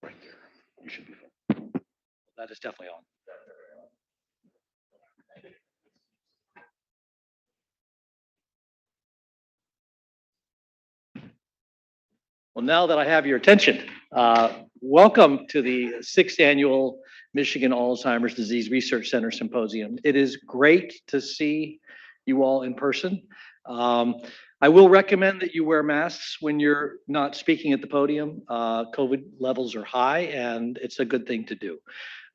Right there. You should be fine. That is definitely on. Well, now that I have your attention, welcome to the 6th annual Michigan Alzheimer's Disease Research Center Symposium. It is great to see you all in person. I will recommend that you wear masks when you're not speaking at the podium. COVID levels are high and it's a good thing to do.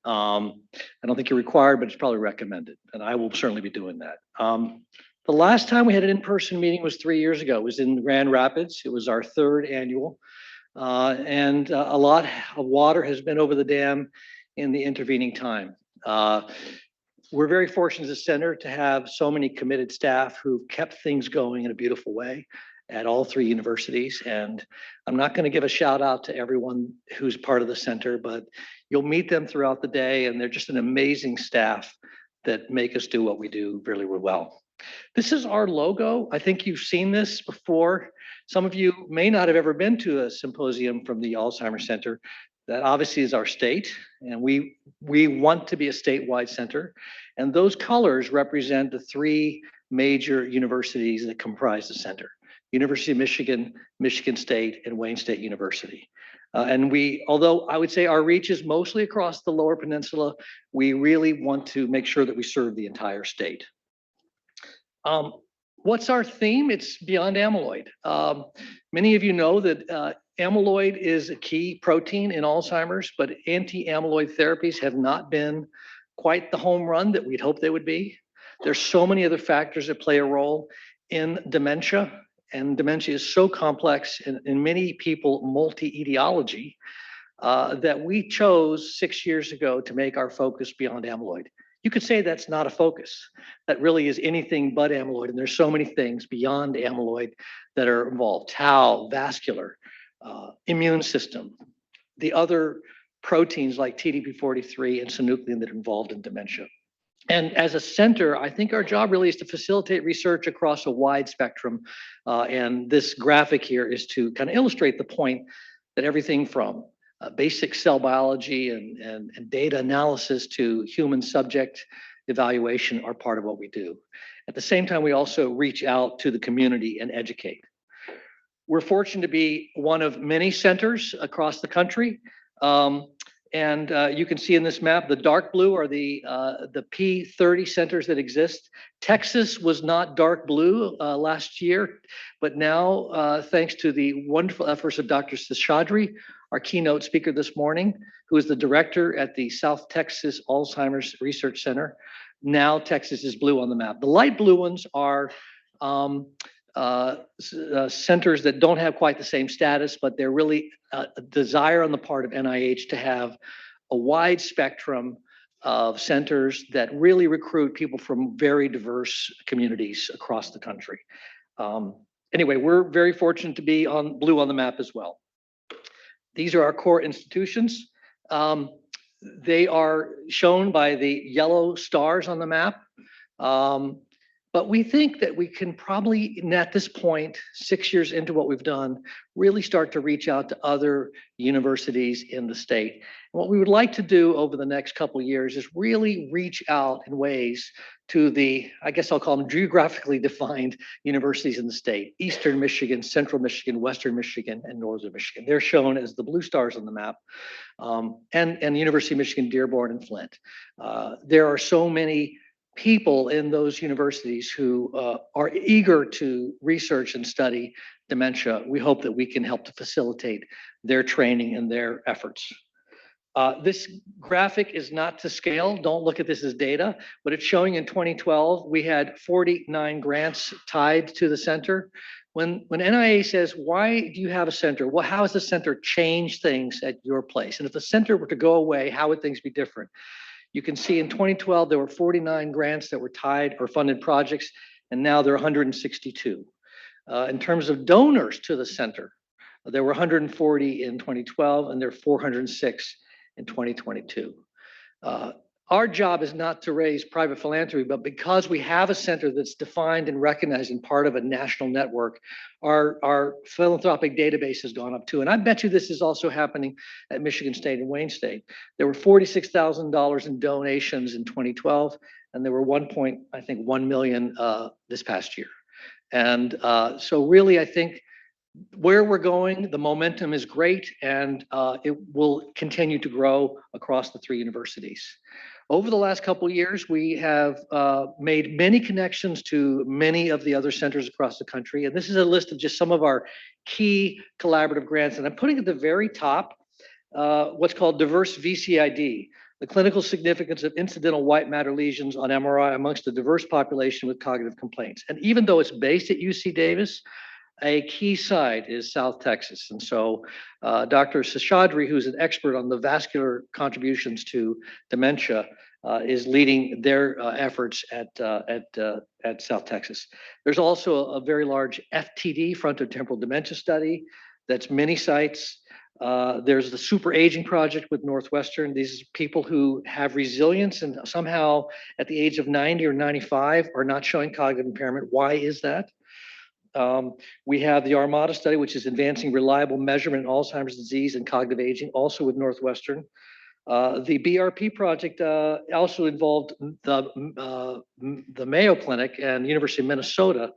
I don't think you're required, but it's probably recommended, and I will certainly be doing that. The last time we had an in-person meeting was 3 years ago. It was in Grand Rapids. It was our 3rd annual, and a lot of water has been over the dam in the intervening time. We're very fortunate as a center to have so many committed staff who've kept things going in a beautiful way at all 3 universities. And I'm not going to give a shout out to everyone who's part of the center, but you'll meet them throughout the day, and they're just an amazing staff that make us do what we do really, really well. This is our logo. I think you've seen this before. Some of you may not have ever been to a symposium from the Alzheimer's Center. That obviously is our state, and we want to be a statewide center. And those colors represent the 3 major universities that comprise the center: University of Michigan, Michigan State, and Wayne State University. And although I would say our reach is mostly across the Lower Peninsula, we really want to make sure that we serve the entire state. What's our theme? It's beyond amyloid. Many of you know that amyloid is a key protein in Alzheimer's, but anti-amyloid therapies have not been quite the home run that we'd hoped they would be. There's so many other factors that play a role in dementia, and dementia is so complex and in many people multi-etiology that we chose 6 years ago to make our focus beyond amyloid. You could say that's not a focus. That really is anything but amyloid. And there's so many things beyond amyloid that are involved: tau, vascular, immune system, the other proteins like TDP43 and synuclein that are involved in dementia. And as a center, I think our job really is to facilitate research across a wide spectrum. And this graphic here is to kind of illustrate the point that everything from basic cell biology and data analysis to human subject evaluation are part of what we do. At the same time, we also reach out to the community and educate. We're fortunate to be one of many centers across the country. And you can see in this map, the dark blue are the P30 centers that exist. Texas was not dark blue last year, but now thanks to the wonderful efforts of Dr. Seshadri, our keynote speaker this morning, who is the director at the South Texas Alzheimer's Research Center, now Texas is blue on the map. The light blue ones are centers that don't have quite the same status, but they're really a desire on the part of NIH to have a wide spectrum of centers that really recruit people from very diverse communities across the country. Anyway, we're very fortunate to be on blue on the map as well. These are our core institutions. They are shown by the yellow stars on the map. But we think that we can probably, at this point, 6 years into what we've done, really start to reach out to other universities in the state. And what we would like to do over the next couple of years is really reach out in ways to the, I guess I'll call them geographically defined universities in the state: Eastern Michigan, Central Michigan, Western Michigan, and Northern Michigan. They're shown as the blue stars on the map, and the University of Michigan, Dearborn, and Flint. There are so many people in those universities who are eager to research and study dementia. We hope that we can help to facilitate their training and their efforts. This graphic is not to scale. Don't look at this as data, but it's showing in 2012, we had 49 grants tied to the center. When NIA says, why do you have a center? Well, how has the center changed things at your place? And if the center were to go away, how would things be different? You can see in 2012, there were 49 grants that were tied or funded projects, and now there are 162. In terms of donors to the center, there were 140 in 2012, and there are 406 in 2022. Our job is not to raise private philanthropy, but because we have a center that's defined and recognized and part of a national network, our philanthropic database has gone up too. And I bet you this is also happening at Michigan State and Wayne State. There were $46,000 in donations in 2012, and there were 1 million this past year. And so really, I think where we're going, the momentum is great, and it will continue to grow across the three universities. Over the last couple of years, we have made many connections to many of the other centers across the country. And this is a list of just some of our key collaborative grants. And I'm putting at the very top what's called diverse VCID, the clinical significance of incidental white matter lesions on MRI amongst a diverse population with cognitive complaints. And even though it's based at UC Davis, a key site is South Texas. And so Dr. Seshadri, who's an expert on the vascular contributions to dementia, is leading their efforts at South Texas. There's also a very large FTD, frontotemporal dementia study, that's many sites. There's the super aging project with Northwestern. These are people who have resilience and somehow at the age of 90 or 95 are not showing cognitive impairment. Why is that? We have the Armada study, which is advancing reliable measurement in Alzheimer's disease and cognitive aging, also with Northwestern. The BRP project also involved the Mayo Clinic and University of Minnesota,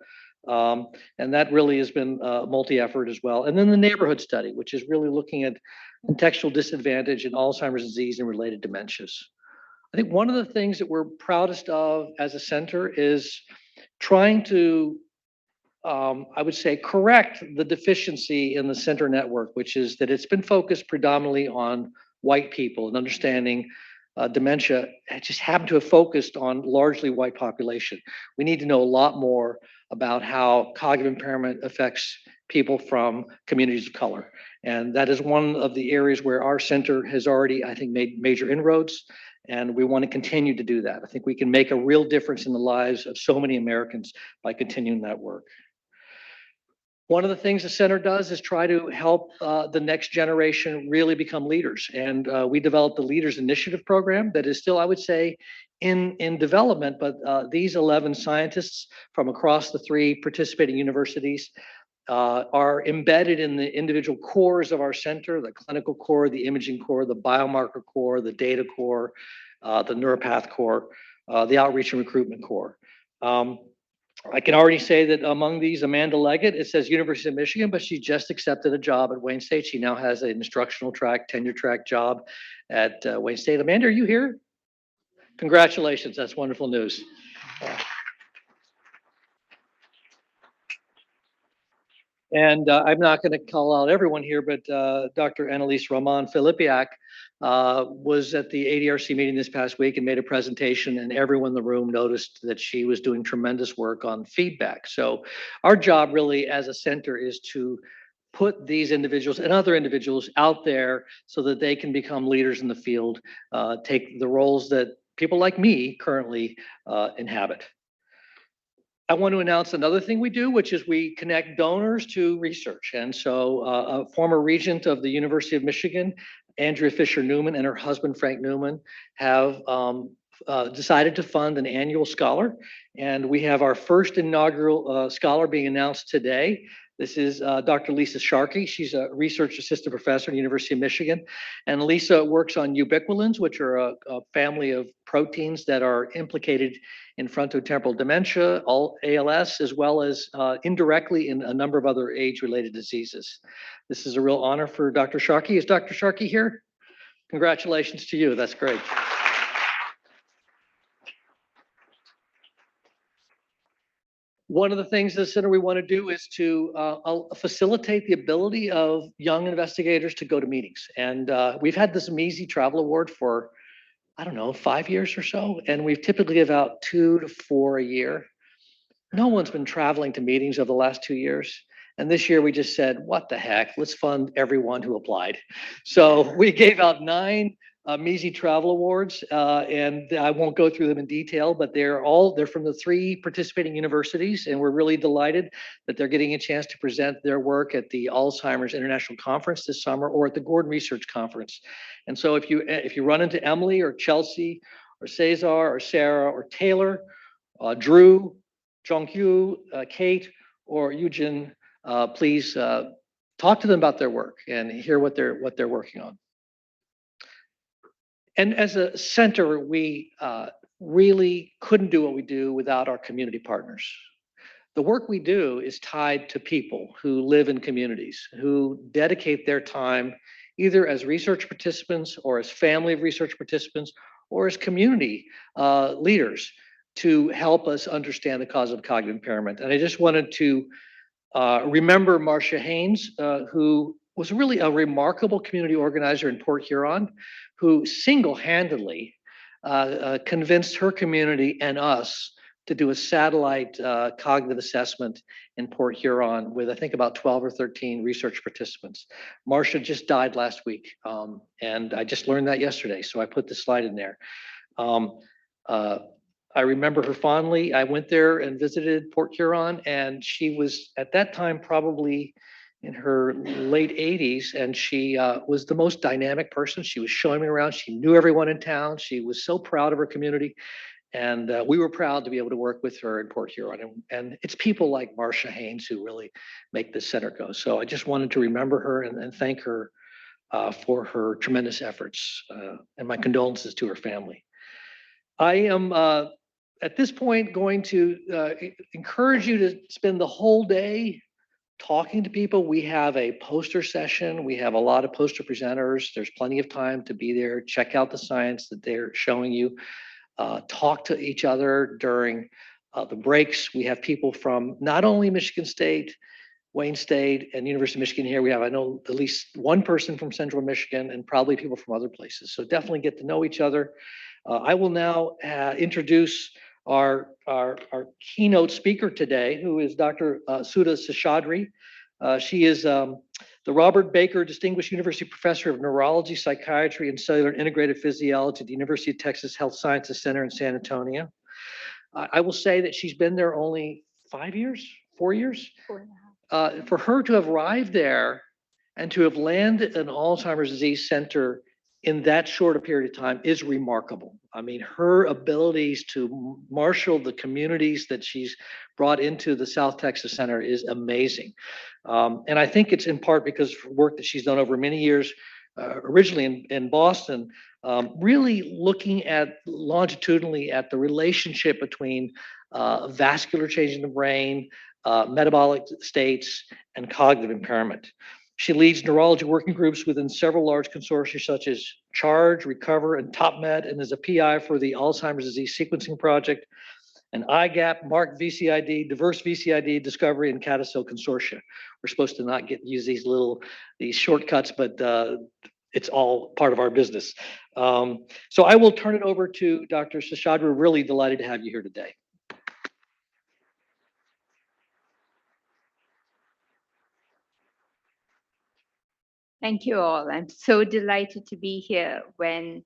and that really has been multi-effort as well. And then the neighborhood study, which is really looking at contextual disadvantage in Alzheimer's disease and related dementias. I think one of the things that we're proudest of as a center is trying to I would say, correct the deficiency in the center network, which is that it's been focused predominantly on white people and understanding dementia. It just happened to have focused on largely white population. We need to know a lot more about how cognitive impairment affects people from communities of color. And that is one of the areas where our center has already, I think, made major inroads. And we want to continue to do that. I think we can make a real difference in the lives of so many Americans by continuing that work. One of the things the center does is try to help the next generation really become leaders. And we developed the Leaders Initiative program that is still, I would say, in development, but these 11 scientists from across the three participating universities are embedded in the individual cores of our center, the clinical core, the imaging core, the biomarker core, the data core, the neuropath core, the outreach and recruitment core. I can already say that among these, Amanda Leggett, it says University of Michigan, but she just accepted a job at Wayne State. She now has an instructional track, tenure track job at Wayne State. Amanda, are you here? Congratulations, that's wonderful news. And I'm not going to call out everyone here, but Dr. Annalise Roman Filipiak was at the ADRC meeting this past week and made a presentation, and everyone in the room noticed that she was doing tremendous work on feedback. So our job really as a center is to put these individuals and other individuals out there so that they can become leaders in the field, take the roles that people like me currently inhabit. I want to announce another thing we do, which is we connect donors to research. And so a former regent of the University of Michigan, Andrea Fisher Newman, and her husband, Frank Newman, have decided to fund an annual scholar. And we have our first inaugural scholar being announced today. This is Dr. Lisa Sharkey. She's a research assistant professor at the University of Michigan. And Lisa works on ubiquitins, which are a family of proteins that are implicated in frontotemporal dementia, ALS, as well as indirectly in a number of other age-related diseases. This is a real honor for Dr. Sharkey. Is Dr. Sharkey here? Congratulations to you. That's great. One of the things at the center we want to do is to facilitate the ability of young investigators to go to meetings. And we've had this MEASY Travel Award for, I don't know, 5 years or so. And we've typically give out 2 to 4 a year. No one's been traveling to meetings over the last 2 years. And this year we just said, what the heck, let's fund everyone who applied. So we gave out 9 MEASY Travel Awards, and I won't go through them in detail, but they're from the 3 participating universities, and we're really delighted that they're getting a chance to present their work at the Alzheimer's International Conference this summer or at the Gordon Research Conference. And so if you run into Emily or Chelsea or Cesar or Sarah or Taylor, Drew, Jongkyu, Kate, or Eugene, please talk to them about their work and hear what they're working on. And as a center, we really couldn't do what we do without our community partners. The work we do is tied to people who live in communities, who dedicate their time either as research participants or as family of research participants or as community leaders to help us understand the cause of cognitive impairment. And I just wanted to remember Marcia Haynes, who was really a remarkable community organizer in Port Huron, who single-handedly convinced her community and us to do a satellite cognitive assessment in Port Huron with, I think, about 12 or 13 research participants. Marcia just died last week, and I just learned that yesterday, so I put the slide in there. I remember her fondly. I went there and visited Port Huron, and she was at that time probably in her late 80s, and she was the most dynamic person. She was showing me around. She knew everyone in town. She was so proud of her community, and we were proud to be able to work with her in Port Huron. And it's people like Marcia Haynes who really make this center go. So I just wanted to remember her and thank her for her tremendous efforts, and my condolences to her family. I am at this point going to encourage you to spend the whole day talking to people. We have a poster session. We have a lot of poster presenters. There's plenty of time to be there. Check out the science that they're showing you. Talk to each other during the breaks. We have people from not only Michigan State, Wayne State, and University of Michigan here. We have, I know, at least one person from Central Michigan and probably people from other places. So definitely get to know each other. I will now introduce our keynote speaker today, who is Dr. Suda Sashadri. She is the Robert Baker Distinguished University Professor of Neurology, Psychiatry, and Cellular and Integrated Physiology at the University of Texas Health Sciences Center in San Antonio. I will say that she's been there only 5 years, 4 years. 4.5. For her to have arrived there and to have landed an Alzheimer's disease center in that short a period of time is remarkable. I mean, her abilities to marshal the communities that she's brought into the South Texas Center is amazing. And I think it's in part because of work that she's done over many years, originally in Boston, really looking at longitudinally at the relationship between vascular change in the brain, metabolic states, and cognitive impairment. She leads neurology working groups within several large consortia such as CHARGE, Recover, and TopMed, and is a PI for the Alzheimer's Disease Sequencing Project, and IGAP, MARC VCID, Diverse VCID, Discovery, and Catlin Consortia. We're supposed to not use these shortcuts, but it's all part of our business. So I will turn it over to Dr. Seshadri. We're really delighted to have you here today. Thank you all. I'm so delighted to be here. When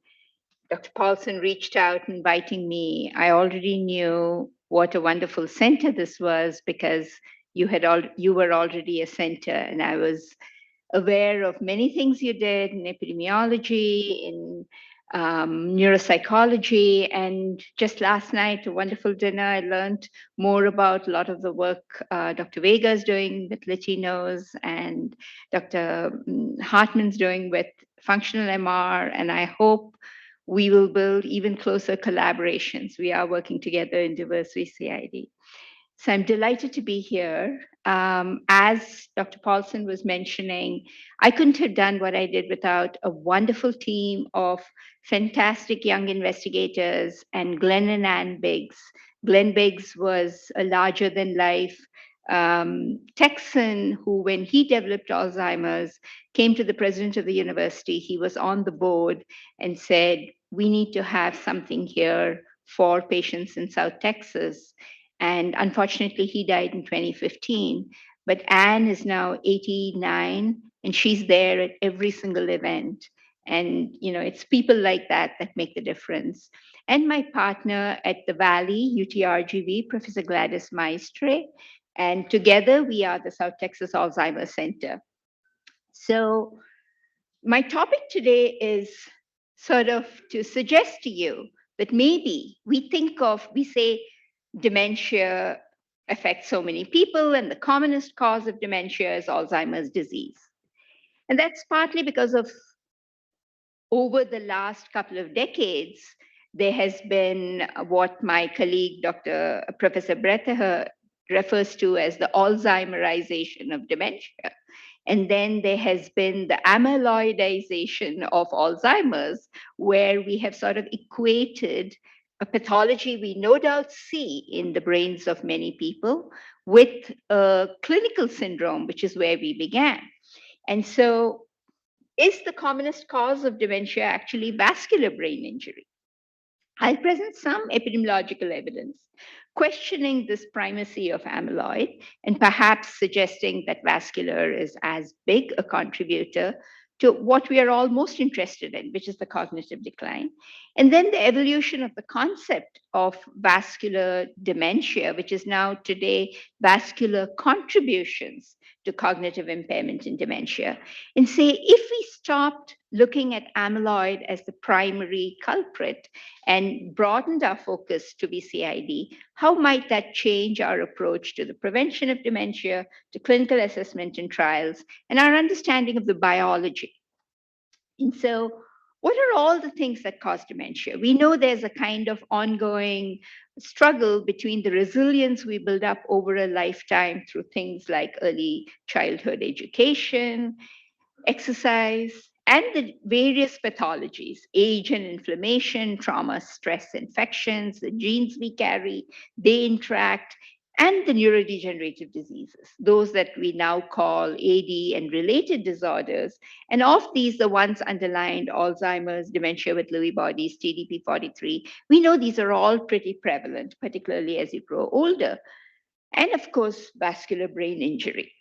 Dr. Paulson reached out inviting me, I already knew what a wonderful center this was because you were already a center, and I was aware of many things you did in epidemiology, in neuropsychology, and just last night, a wonderful dinner, I learned more about a lot of the work Dr. Vega is doing with Latinos and Dr. Hartman's doing with functional MR, and I hope we will build even closer collaborations. We are working together in diverse VCID. So I'm delighted to be here. As Dr. Paulson was mentioning, I couldn't have done what I did without a wonderful team of fantastic young investigators and Glenn and Ann Biggs. Glenn Biggs was a larger than life Texan who, when he developed Alzheimer's, came to the president of the university. He was on the board and said, we need to have something here for patients in South Texas. And unfortunately, he died in 2015. But Anne is now 89, and she's there at every single event. And it's people like that that make the difference. And my partner at the Valley, UTRGV, Professor Gladys Maestre, and together we are the South Texas Alzheimer's Center. So my topic today is sort of to suggest to you that maybe we say dementia affects so many people, and the commonest cause of dementia is Alzheimer's disease. And that's partly because of over the last couple of decades, there has been what my colleague, Professor Breteher, refers to as the Alzheimerization of dementia. And then there has been the amyloidization of Alzheimer's, where we have sort of equated a pathology we no doubt see in the brains of many people with a clinical syndrome, which is where we began. And so, is the commonest cause of dementia actually vascular brain injury? I'll present some epidemiological evidence questioning this primacy of amyloid and perhaps suggesting that vascular is as big a contributor to what we are all most interested in, which is the cognitive decline. And then the evolution of the concept of vascular dementia, which is now today vascular contributions to cognitive impairment in dementia. And say, if we stopped looking at amyloid as the primary culprit and broadened our focus to VCID, how might that change our approach to the prevention of dementia, to clinical assessment and trials, and our understanding of the biology? And so, what are all the things that cause dementia? We know there's a kind of ongoing struggle between the resilience we build up over a lifetime through things like early childhood education, exercise, and the various pathologies, age and inflammation, trauma, stress, infections, the genes we carry, they interact, and the neurodegenerative diseases, those that we now call AD and related disorders. And of these, the ones underlined, Alzheimer's, dementia with Lewy bodies, TDP-43, we know these are all pretty prevalent, particularly as you grow older. And of course, vascular brain injury.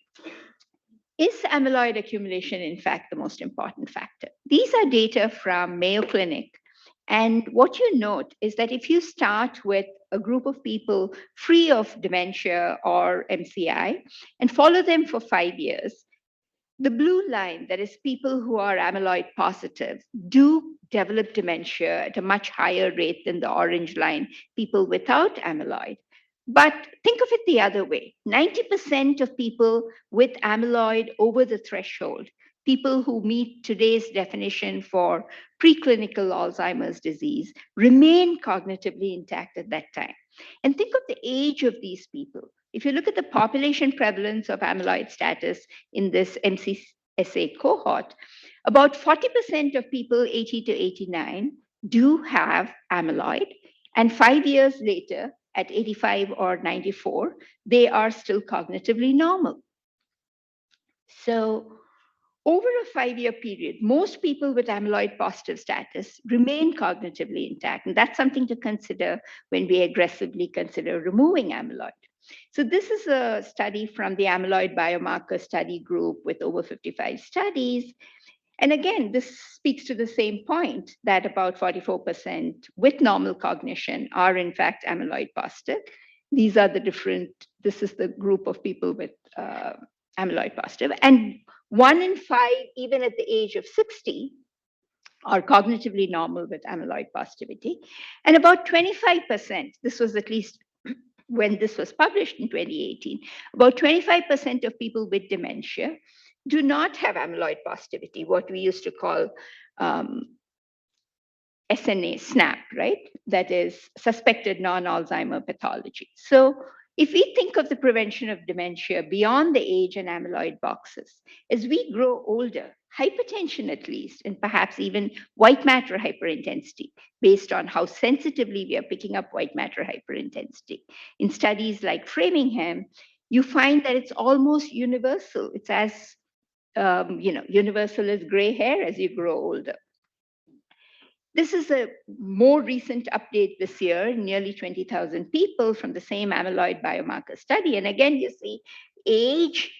Is amyloid accumulation, in fact, the most important factor? These are data from Mayo Clinic. And what you note is that if you start with a group of people free of dementia or MCI and follow them for 5 years, the blue line, that is people who are amyloid positive, do develop dementia at a much higher rate than the orange line, people without amyloid. But think of it the other way. 90% of people with amyloid over the threshold, people who meet today's definition for preclinical Alzheimer's disease, remain cognitively intact at that time. And think of the age of these people. If you look at the population prevalence of amyloid status in this MCSA cohort, about 40% of people 80 to 89 do have amyloid. And 5 years later, at 85 or 94, they are still cognitively normal. So over a 5-year period, most people with amyloid positive status remain cognitively intact. And that's something to consider when we aggressively consider removing amyloid. So this is a study from the amyloid biomarker study group with over 55 studies. And again, this speaks to the same point that about 44% with normal cognition are in fact amyloid positive. These are this is the group of people with amyloid positive. And 1 in 5, even at the age of 60, are cognitively normal with amyloid positivity. And about 25%, this was at least when this was published in 2018, about 25% of people with dementia do not have amyloid positivity, what we used to call SNA, SNAP, right? That is suspected non-Alzheimer pathology. So If we think of the prevention of dementia beyond the age and amyloid boxes, as we grow older, hypertension at least, and perhaps even white matter hyperintensity, based on how sensitively we are picking up white matter hyperintensity. In studies like Framingham, you find that it's almost universal. It's as universal as gray hair as you grow older. This is a more recent update this year, nearly 20,000 people from the same amyloid biomarker study. And again, you see age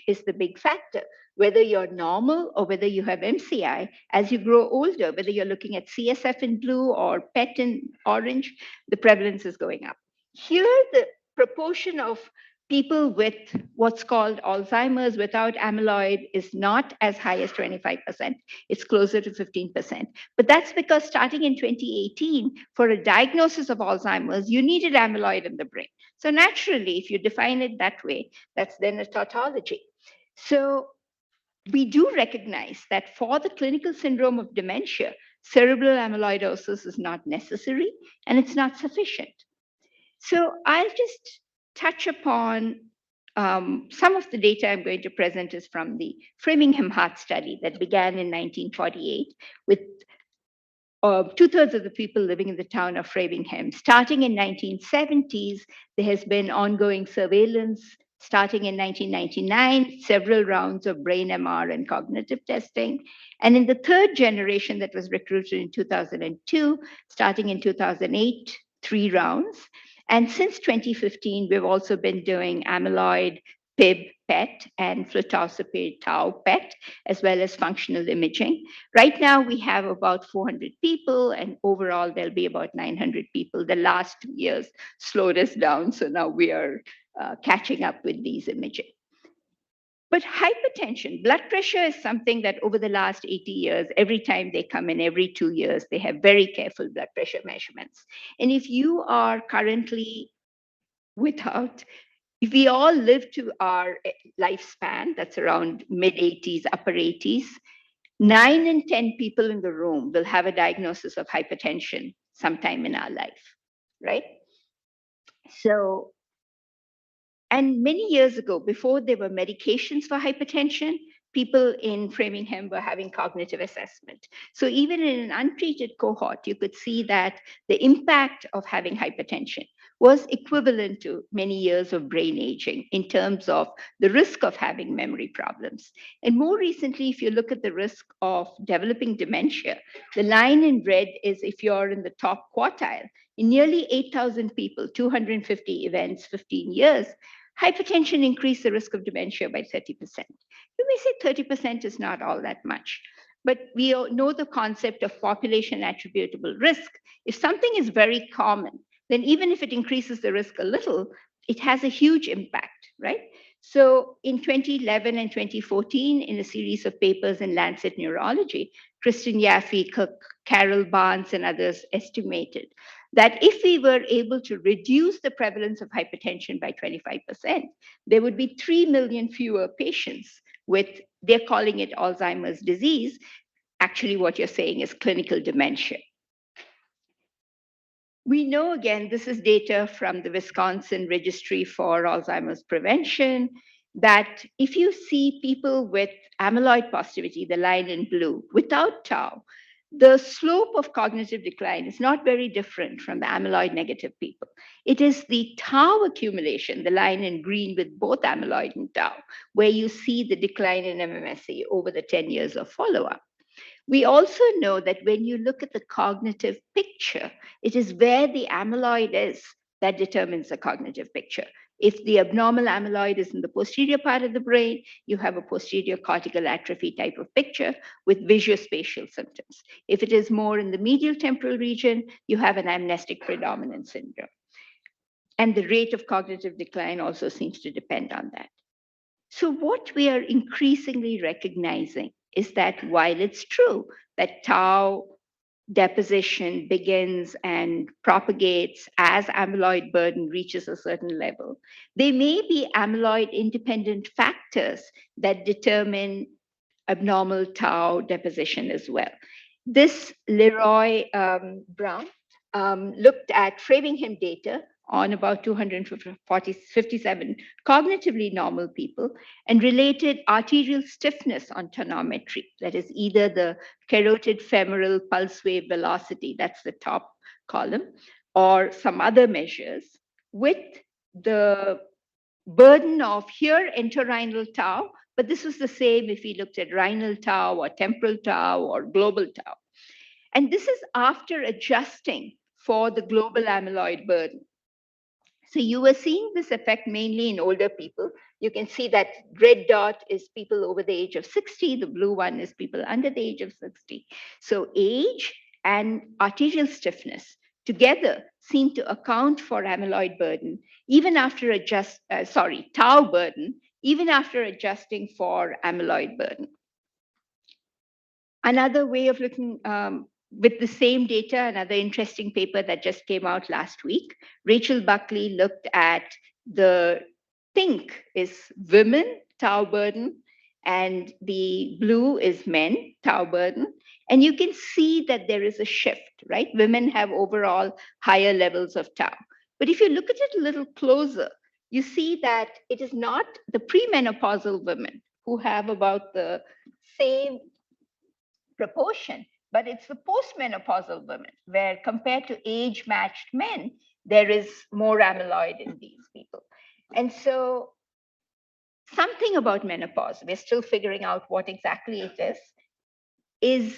is the big factor. Whether you're normal or whether you have MCI, as you grow older, whether you're looking at CSF in blue or PET in orange, the prevalence is going up. Here, the proportion of people with what's called Alzheimer's without amyloid is not as high as 25%. It's closer to 15%. But that's because starting in 2018, for a diagnosis of Alzheimer's, you needed amyloid in the brain. So naturally, if you define it that way, that's then a tautology. So we do recognize that for the clinical syndrome of dementia, cerebral amyloidosis is not necessary and it's not sufficient. So I'll just touch upon some of the data I'm going to present is from the Framingham Heart Study that began in 1948 with 2/3 of the people living in the town of Framingham. Starting in 1970s, there has been ongoing surveillance. Starting in 1999, several rounds of brain MR and cognitive testing. And in the third generation that was recruited in 2002, starting in 2008, 3 rounds. And since 2015, we've also been doing amyloid PIB PET and flutarcipate tau PET, as well as functional imaging. Right now, we have about 400 people, and overall, there'll be about 900 people. The last 2 years slowed us down, so now we are catching up with these imaging. But hypertension, blood pressure is something that over the last 80 years, every time they come in, every 2 years, they have very careful blood pressure measurements. And if you are currently if we all live to our lifespan, that's around mid-80s, upper 80s, 9 in 10 people in the room will have a diagnosis of hypertension sometime in our life, right? So, and many years ago, before there were medications for hypertension, people in Framingham were having cognitive assessment. So even in an untreated cohort, you could see that the impact of having hypertension was equivalent to many years of brain aging in terms of the risk of having memory problems. And more recently, if you look at the risk of developing dementia, the line in red is if you're in the top quartile. In nearly 8,000 people, 250 events, 15 years, hypertension increased the risk of dementia by 30%. You may say 30% is not all that much, but we know the concept of population attributable risk. If something is very common, then even if it increases the risk a little, it has a huge impact, right? So in 2011 and 2014, in a series of papers in Lancet Neurology, Kristen Yaffe, Carol Barnes, and others estimated that if we were able to reduce the prevalence of hypertension by 25%, there would be 3 million fewer patients with, they're calling it Alzheimer's disease. Actually, what you're saying is clinical dementia. We know, again, this is data from the Wisconsin Registry for Alzheimer's Prevention, that if you see people with amyloid positivity, the line in blue, without tau, the slope of cognitive decline is not very different from the amyloid negative people. It is the tau accumulation, the line in green with both amyloid and tau, where you see the decline in MMSE over the 10 years of follow-up. We also know that when you look at the cognitive picture, it is where the amyloid is that determines the cognitive picture. If the abnormal amyloid is in the posterior part of the brain, you have a posterior cortical atrophy type of picture with visuospatial symptoms. If it is more in the medial temporal region, you have an amnestic predominant syndrome. And the rate of cognitive decline also seems to depend on that. So what we are increasingly recognizing is that while it's true that tau deposition begins and propagates as amyloid burden reaches a certain level, there may be amyloid independent factors that determine abnormal tau deposition as well. This Leroy Brown looked at Framingham data on about 257 cognitively normal people and related arterial stiffness on tonometry. That is either the carotid femoral pulse wave velocity, that's the top column, or some other measures with the burden of here entorhinal tau, but this was the same if we looked at rhinal tau or temporal tau or global tau. And this is after adjusting for the global amyloid burden. So you were seeing this effect mainly in older people. You can see that red dot is people over the age of 60. The blue one is people under the age of 60. So age and arterial stiffness together seem to account for amyloid burden, even after tau burden, even after adjusting for amyloid burden. Another way of looking with the same data, another interesting paper that just came out last week, Rachel Buckley looked at the pink is women tau burden, and the blue is men tau burden. And you can see that there is a shift, right? Women have overall higher levels of tau. But if you look at it a little closer, you see that it is not the premenopausal women who have about the same proportion, but it's the postmenopausal women, where compared to age-matched men, there is more amyloid in these people. And so something about menopause, we're still figuring out what exactly it is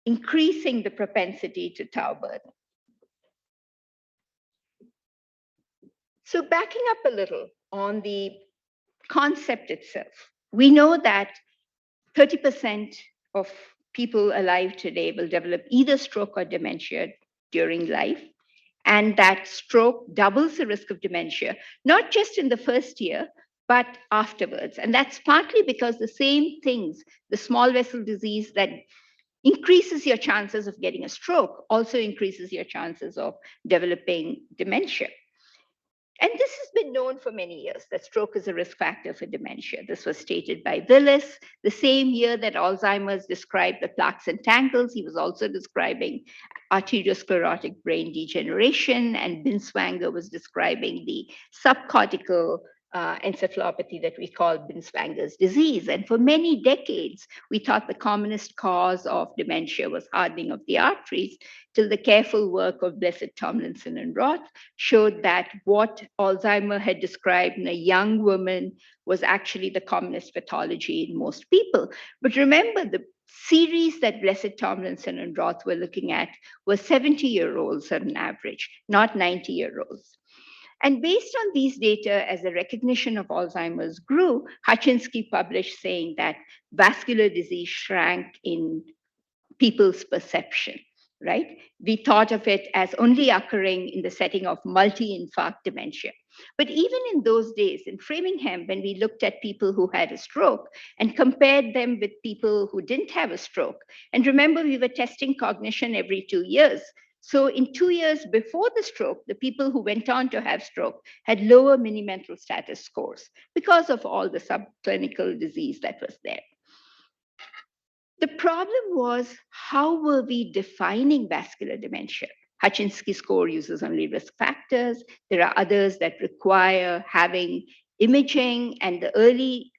increasing the propensity to tau burden. So backing up a little on the concept itself, we know that 30% of people alive today will develop either stroke or dementia during life, and that stroke doubles the risk of dementia, not just in the first year, but afterwards. And that's partly because the same things, the small vessel disease that increases your chances of getting a stroke, also increases your chances of developing dementia. And this has been known for many years, that stroke is a risk factor for dementia. This was stated by Willis. The same year that Alzheimer's described the plaques and tangles, he was also describing arteriosclerotic brain degeneration, and Binswanger was describing the subcortical encephalopathy that we call Binswanger's disease. And for many decades, we thought the commonest cause of dementia was hardening of the arteries, till the careful work of Blessed Tomlinson and Roth showed that what Alzheimer had described in a young woman was actually the commonest pathology in most people. But remember, the series that Blessed Tomlinson and Roth were looking at was 70-year-olds on average, not 90-year-olds. And based on these data, as the recognition of Alzheimer's grew, Hachinsky published saying that vascular disease shrank in people's perception, right? We thought of it as only occurring in the setting of multi-infarct dementia. But even in those days, in Framingham, when we looked at people who had a stroke and compared them with people who didn't have a stroke, and remember, we were testing cognition every 2 years. So in 2 years before the stroke, the people who went on to have stroke had lower mini-mental status scores because of all the subclinical disease that was there. The problem was, how were we defining vascular dementia? Hachinsky score uses only risk factors. There are others that require having imaging, and the early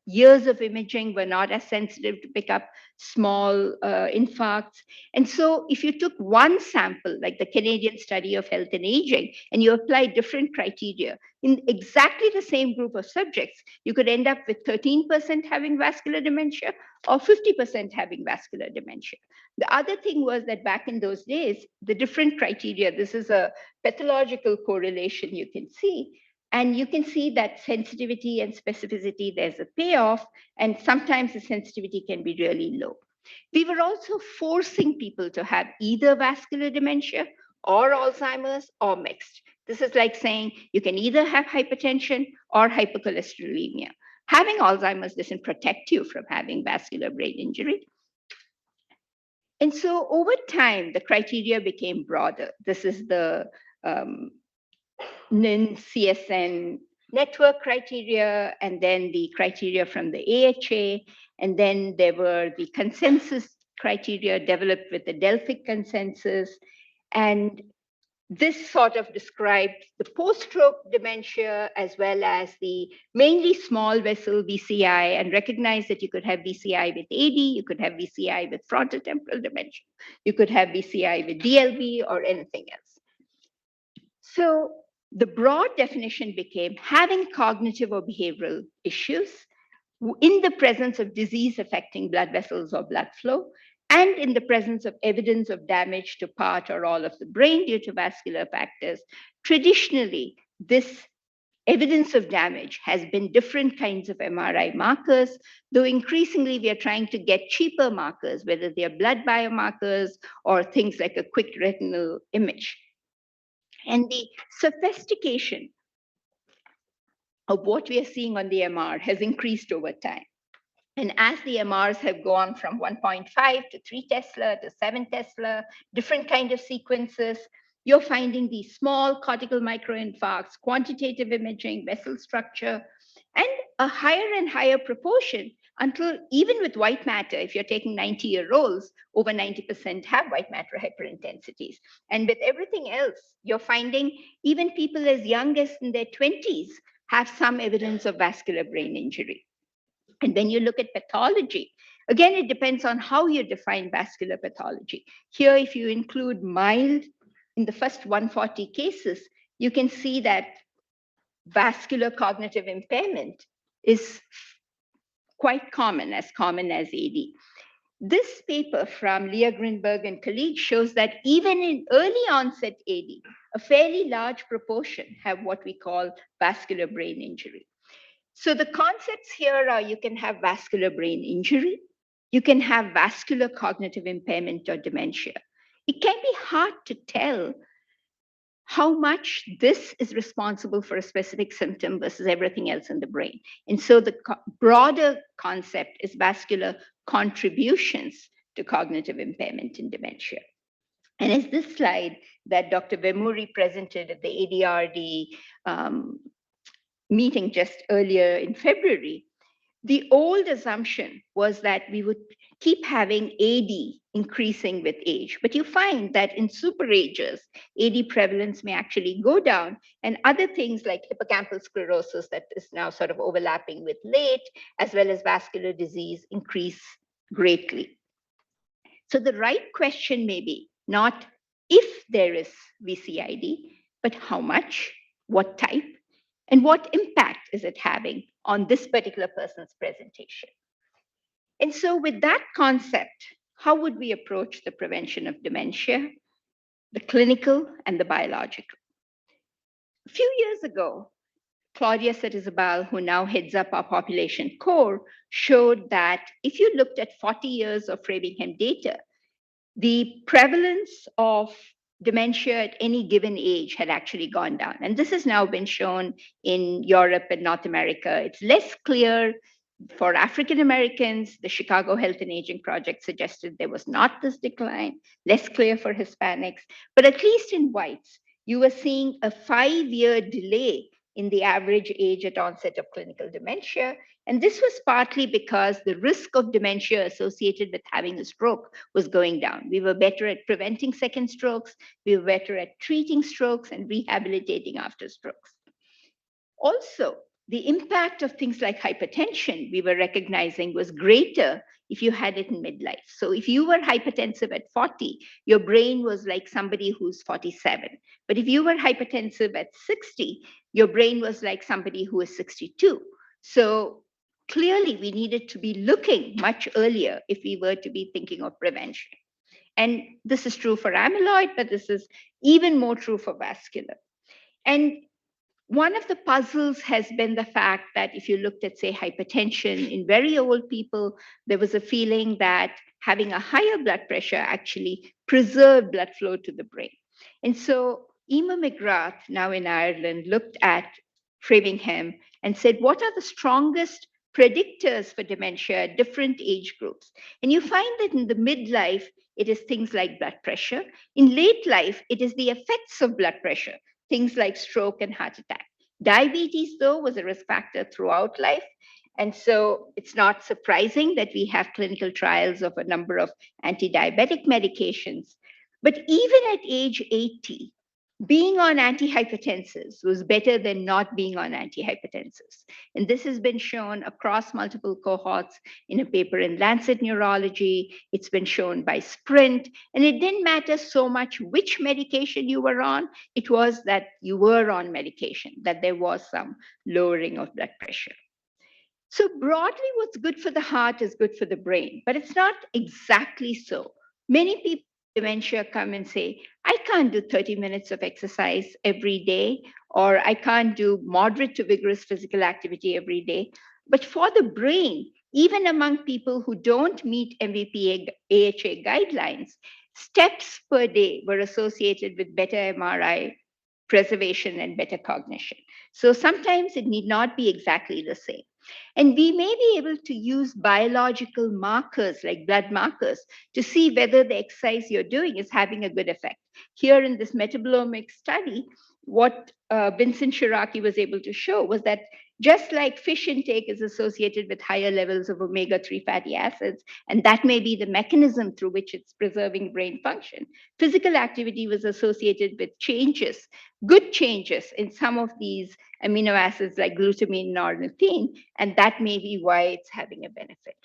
years of imaging were not as sensitive to pick up small infarcts. And so if you took one sample, like the Canadian Study of Health and Aging, and you applied different criteria in exactly the same group of subjects, you could end up with 13% having vascular dementia or 50% having vascular dementia. The other thing was that back in those days, the different criteria, this is a pathological correlation you can see, and you can see that sensitivity and specificity, there's a payoff, and sometimes the sensitivity can be really low. We were also forcing people to have either vascular dementia or Alzheimer's or mixed. This is like saying you can either have hypertension or hypercholesterolemia. Having Alzheimer's doesn't protect you from having vascular brain injury. And so over time, the criteria became broader. This is the NIN CSN network criteria, and then the criteria from the AHA, and then there were the consensus criteria developed with the Delphic consensus. And this sort of described the post-stroke dementia as well as the mainly small vessel VCI, and recognize that you could have VCI with AD, you could have VCI with frontotemporal dementia, you could have VCI with DLB or anything else. So the broad definition became having cognitive or behavioral issues in the presence of disease affecting blood vessels or blood flow, and in the presence of evidence of damage to part or all of the brain due to vascular factors. Traditionally, this evidence of damage has been different kinds of MRI markers, though increasingly we are trying to get cheaper markers, whether they are blood biomarkers or things like a quick retinal image. And the sophistication of what we are seeing on the MR has increased over time. And as the MRs have gone from 1.5 to 3 Tesla to 7 Tesla, different kind of sequences, you're finding these small cortical microinfarcts, quantitative imaging, vessel structure, and a higher and higher proportion until even with white matter, if you're taking 90-year-olds, over 90% have white matter hyperintensities. And with everything else, you're finding even people as young as in their 20s have some evidence of vascular brain injury. And when you look at pathology, again, it depends on how you define vascular pathology. Here, if you include mild in the first 140 cases, you can see that vascular cognitive impairment is quite common as AD. This paper from Leah Greenberg and colleagues shows that even in early onset AD, a fairly large proportion have what we call vascular brain injury. So the concepts here are you can have vascular brain injury, you can have vascular cognitive impairment or dementia. It can be hard to tell how much this is responsible for a specific symptom versus everything else in the brain. And so the broader concept is vascular contributions to cognitive impairment in dementia. And as this slide that Dr. Vemuri presented at the ADRD meeting just earlier in February, the old assumption was that we would keep having AD increasing with age. But you find that in superagers, AD prevalence may actually go down, and other things like hippocampal sclerosis that is now sort of overlapping with late, as well as vascular disease, increase greatly. So the right question may be not if there is VCID, but how much, what type, and what impact is it having on this particular person's presentation? And so with that concept, how would we approach the prevention of dementia, the clinical and the biological? A few years ago, Claudia Setizabal, who now heads up our population core, showed that if you looked at 40 years of Framingham data, the prevalence of dementia at any given age had actually gone down. And this has now been shown in Europe and North America. It's less clear for African Americans. The Chicago Health and Aging Project suggested there was not this decline, less clear for Hispanics, but at least in whites, you were seeing a 5-year delay in the average age at onset of clinical dementia. And this was partly because the risk of dementia associated with having a stroke was going down. We were better at preventing second strokes. We were better at treating strokes and rehabilitating after strokes. Also, the impact of things like hypertension, we were recognizing was greater if you had it in midlife. So if you were hypertensive at 40, your brain was like somebody who's 47. But if you were hypertensive at 60, your brain was like somebody who is 62. So clearly we needed to be looking much earlier if we were to be thinking of prevention. And this is true for amyloid, but this is even more true for vascular. And one of the puzzles has been the fact that if you looked at, say, hypertension in very old people, there was a feeling that having a higher blood pressure actually preserved blood flow to the brain. And so Emma McGrath, now in Ireland, looked at Framingham and said, what are the strongest predictors for dementia at different age groups? And you find that in the midlife, it is things like blood pressure. In late life, it is the effects of blood pressure, things like stroke and heart attack. Diabetes, though, was a risk factor throughout life. And so it's not surprising that we have clinical trials of a number of anti-diabetic medications. But even at age 80, being on antihypertensives was better than not being on antihypertensives. And this has been shown across multiple cohorts in a paper in Lancet Neurology. It's been shown by Sprint. And it didn't matter so much which medication you were on. It was that you were on medication, that there was some lowering of blood pressure. So broadly, what's good for the heart is good for the brain, but it's not exactly so. Many people with dementia come and say, I can't do 30 minutes of exercise every day, or I can't do moderate to vigorous physical activity every day. But for the brain, even among people who don't meet MVP AHA guidelines, steps per day were associated with better MRI preservation and better cognition. So sometimes it need not be exactly the same. And we may be able to use biological markers like blood markers to see whether the exercise you're doing is having a good effect. Here in this metabolomic study, what Vincent Shiraki was able to show was that just like fish intake is associated with higher levels of omega-3 fatty acids, and that may be the mechanism through which it's preserving brain function, physical activity was associated with changes, good changes in some of these amino acids like glutamine and ornithine, and that may be why it's having a benefit.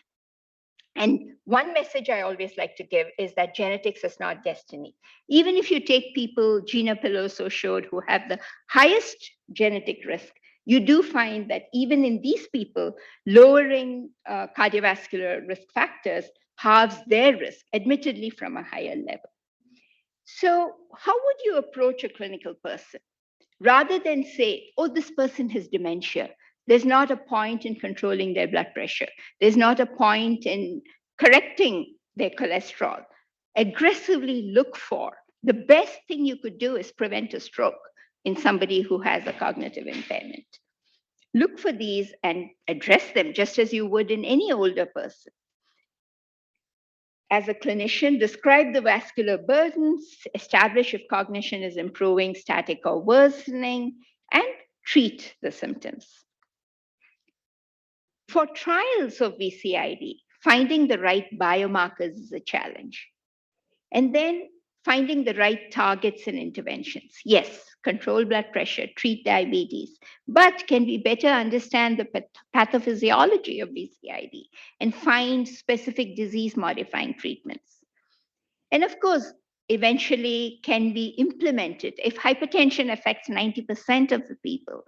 And one message I always like to give is that genetics is not destiny. Even if you take people, Gina Peloso showed, who have the highest genetic risk, you do find that even in these people, lowering cardiovascular risk factors halves their risk, admittedly from a higher level. So how would you approach a clinical person? Rather than say, oh, this person has dementia, there's not a point in controlling their blood pressure. There's not a point in correcting their cholesterol. Aggressively look for the best thing you could do is prevent a stroke in somebody who has a cognitive impairment. Look for these and address them just as you would in any older person. As a clinician, describe the vascular burdens, establish if cognition is improving, static, or worsening, and treat the symptoms. For trials of VCID, finding the right biomarkers is a challenge. And then finding the right targets and interventions. Yes, control blood pressure, treat diabetes, but can we better understand the pathophysiology of VCID and find specific disease-modifying treatments? And of course, eventually can be implemented. If hypertension affects 90% of the people,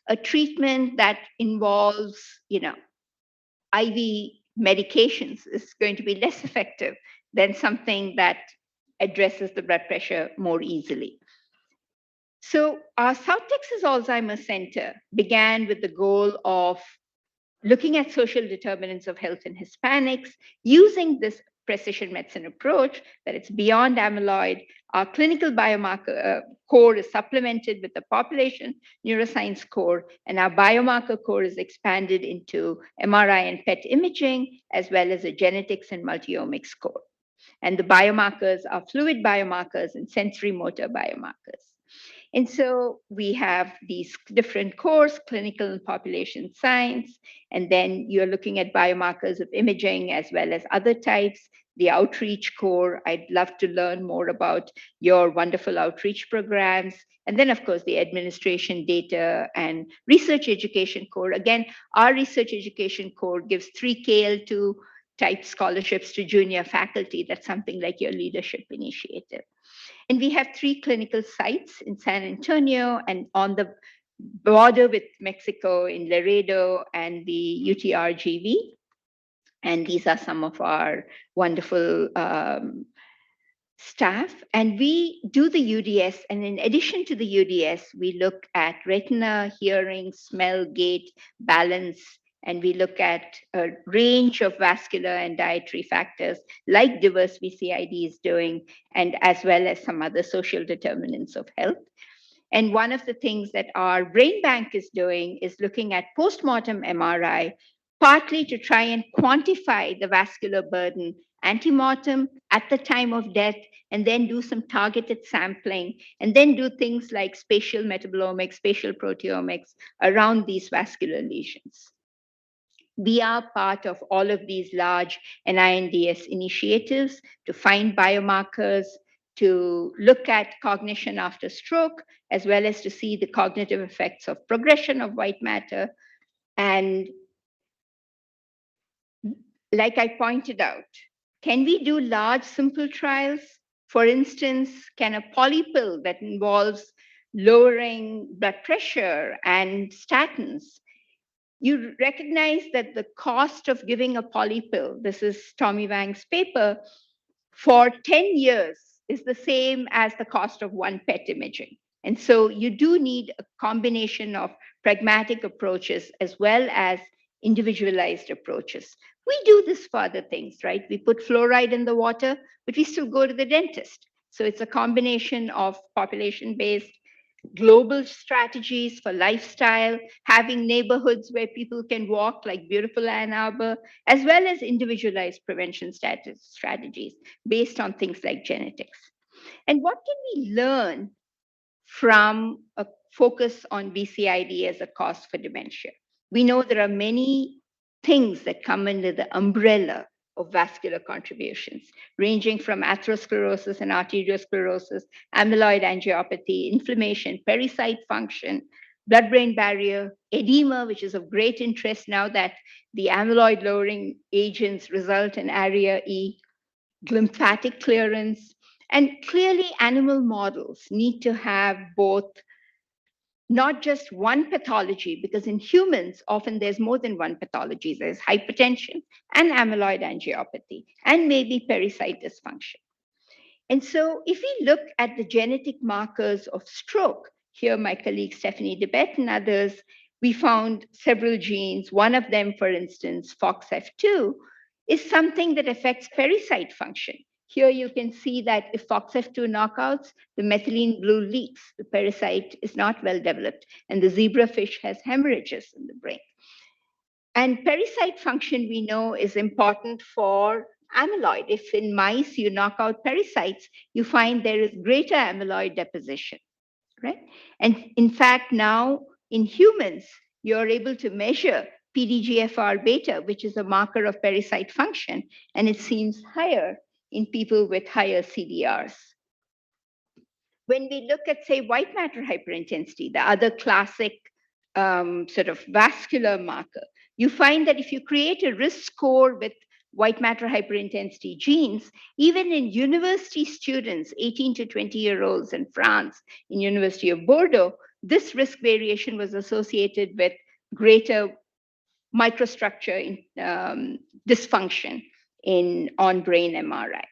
a treatment that involves, IV medications is going to be less effective than something that addresses the blood pressure more easily. So our South Texas Alzheimer's Center began with the goal of looking at social determinants of health in Hispanics, using this precision medicine approach that it's beyond amyloid. Our clinical biomarker core is supplemented with the population neuroscience core, and our biomarker core is expanded into MRI and PET imaging, as well as a genetics and multiomics core. And the biomarkers are fluid biomarkers and sensory motor biomarkers. And so we have these different cores, clinical and population science, and then you're looking at biomarkers of imaging as well as other types. The outreach core, I'd love to learn more about your wonderful outreach programs. And then, of course, the administration data and research education core. Again, our research education core gives 3 KL2 type scholarships to junior faculty. That's something like your leadership initiative. And we have 3 clinical sites in San Antonio and on the border with Mexico in Laredo and the UTRGV. And these are some of our wonderful staff. And we do the UDS. And in addition to the UDS, we look at retina, hearing, smell, gait, balance, and we look at a range of vascular and dietary factors like diverse VCID is doing, and as well as some other social determinants of health. And one of the things that our brain bank is doing is looking at postmortem MRI, partly to try and quantify the vascular burden antemortem at the time of death, and then do some targeted sampling, and then do things like spatial metabolomics, spatial proteomics around these vascular lesions. We are part of all of these large NINDS initiatives to find biomarkers, to look at cognition after stroke, as well as to see the cognitive effects of progression of white matter. And like I pointed out, can we do large, simple trials? For instance, can a polypill that involves lowering blood pressure and statins, you recognize that the cost of giving a polypill, this is Tommy Wang's paper, for 10 years is the same as the cost of one PET imaging. And so you do need a combination of pragmatic approaches as well as individualized approaches. We do this for other things, right? We put fluoride in the water, but we still go to the dentist. So it's a combination of population-based global strategies for lifestyle, having neighborhoods where people can walk like beautiful Ann Arbor, as well as individualized prevention strategies based on things like genetics. And what can we learn from a focus on VCID as a cause for dementia? We know there are many things that come under the umbrella of vascular contributions, ranging from atherosclerosis and arteriosclerosis, amyloid angiopathy, inflammation, pericyte function, blood-brain barrier, edema, which is of great interest now that the amyloid-lowering agents result in ARIA-E, lymphatic clearance, and clearly animal models need to have both not just one pathology, because in humans, often there's more than one pathology. There's hypertension and amyloid angiopathy, and maybe pericyte dysfunction. And so if we look at the genetic markers of stroke, here my colleague Stephanie DeBette and others, we found several genes. One of them, for instance, FOXF2, is something that affects pericyte function. Here you can see that if FOXF2 knockouts, the methylene blue leaks, the pericyte is not well developed, and the zebrafish has hemorrhages in the brain. And pericyte function, we know, is important for amyloid. If in mice you knock out pericytes, you find there is greater amyloid deposition, right? And in fact, now in humans, you're able to measure PDGFR beta, which is a marker of pericyte function, and it seems higher in people with higher CDRs. When we look at, say, white matter hyperintensity, the other classic sort of vascular marker, you find that if you create a risk score with white matter hyperintensity genes, even in university students, 18 to 20-year-olds in France, in University of Bordeaux, this risk variation was associated with greater microstructure dysfunction on brain MRI.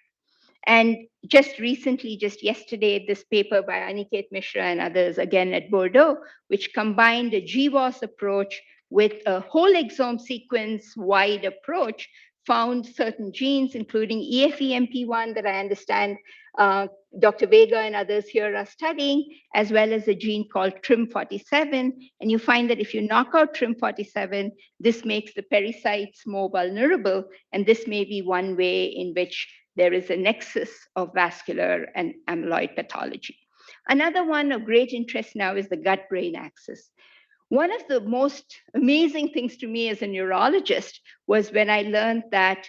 And just recently, just yesterday, this paper by Aniket Mishra and others, again at Bordeaux, which combined a GWAS approach with a whole exome sequence-wide approach, found certain genes, including EFEMP1 that I understand Dr. Vega and others here are studying, as well as a gene called TRIM47. And you find that if you knock out TRIM47, this makes the pericytes more vulnerable. And this may be one way in which there is a nexus of vascular and amyloid pathology. Another one of great interest now is the gut-brain axis. One of the most amazing things to me as a neurologist was when I learned that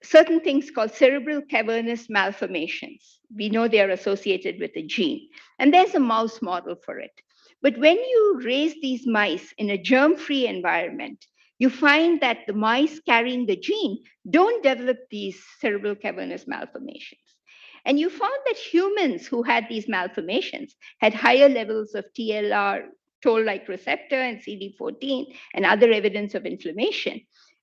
certain things called cerebral cavernous malformations, we know they are associated with a gene, and there's a mouse model for it. But when you raise these mice in a germ-free environment, you find that the mice carrying the gene don't develop these cerebral cavernous malformations. And you found that humans who had these malformations had higher levels of TLR, toll-like receptor, and CD14, and other evidence of inflammation.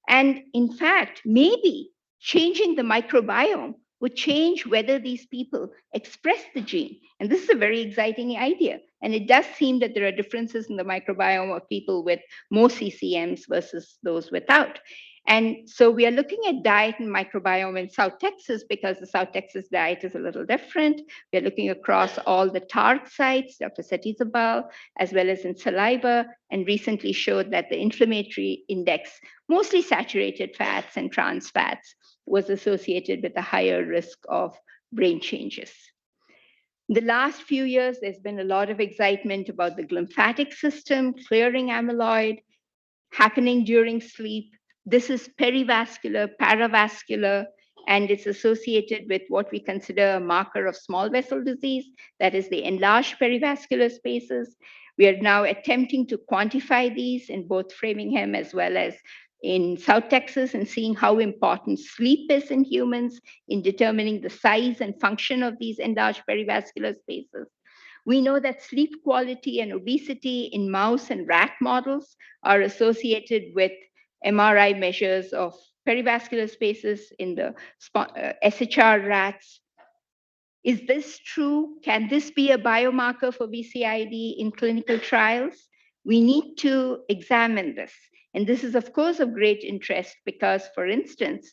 And in fact, maybe changing the microbiome would change whether these people express the gene. And this is a very exciting idea. And it does seem that there are differences in the microbiome of people with more CCMs versus those without. And so we are looking at diet and microbiome in South Texas because the South Texas diet is a little different. We're looking across all the TARC sites, Dr. Setizabal, as well as in saliva, and recently showed that the inflammatory index, mostly saturated fats and trans fats, was associated with a higher risk of brain changes. In the last few years, there's been a lot of excitement about the glymphatic system, clearing amyloid, happening during sleep. This is perivascular, paravascular, and it's associated with what we consider a marker of small vessel disease, that is the enlarged perivascular spaces. We are now attempting to quantify these in both Framingham as well as in South Texas, and seeing how important sleep is in humans in determining the size and function of these enlarged perivascular spaces. We know that sleep quality and obesity in mouse and rat models are associated with MRI measures of perivascular spaces in the SHR rats. Is this true? Can this be a biomarker for VCID in clinical trials? We need to examine this. And this is, of course, of great interest because, for instance,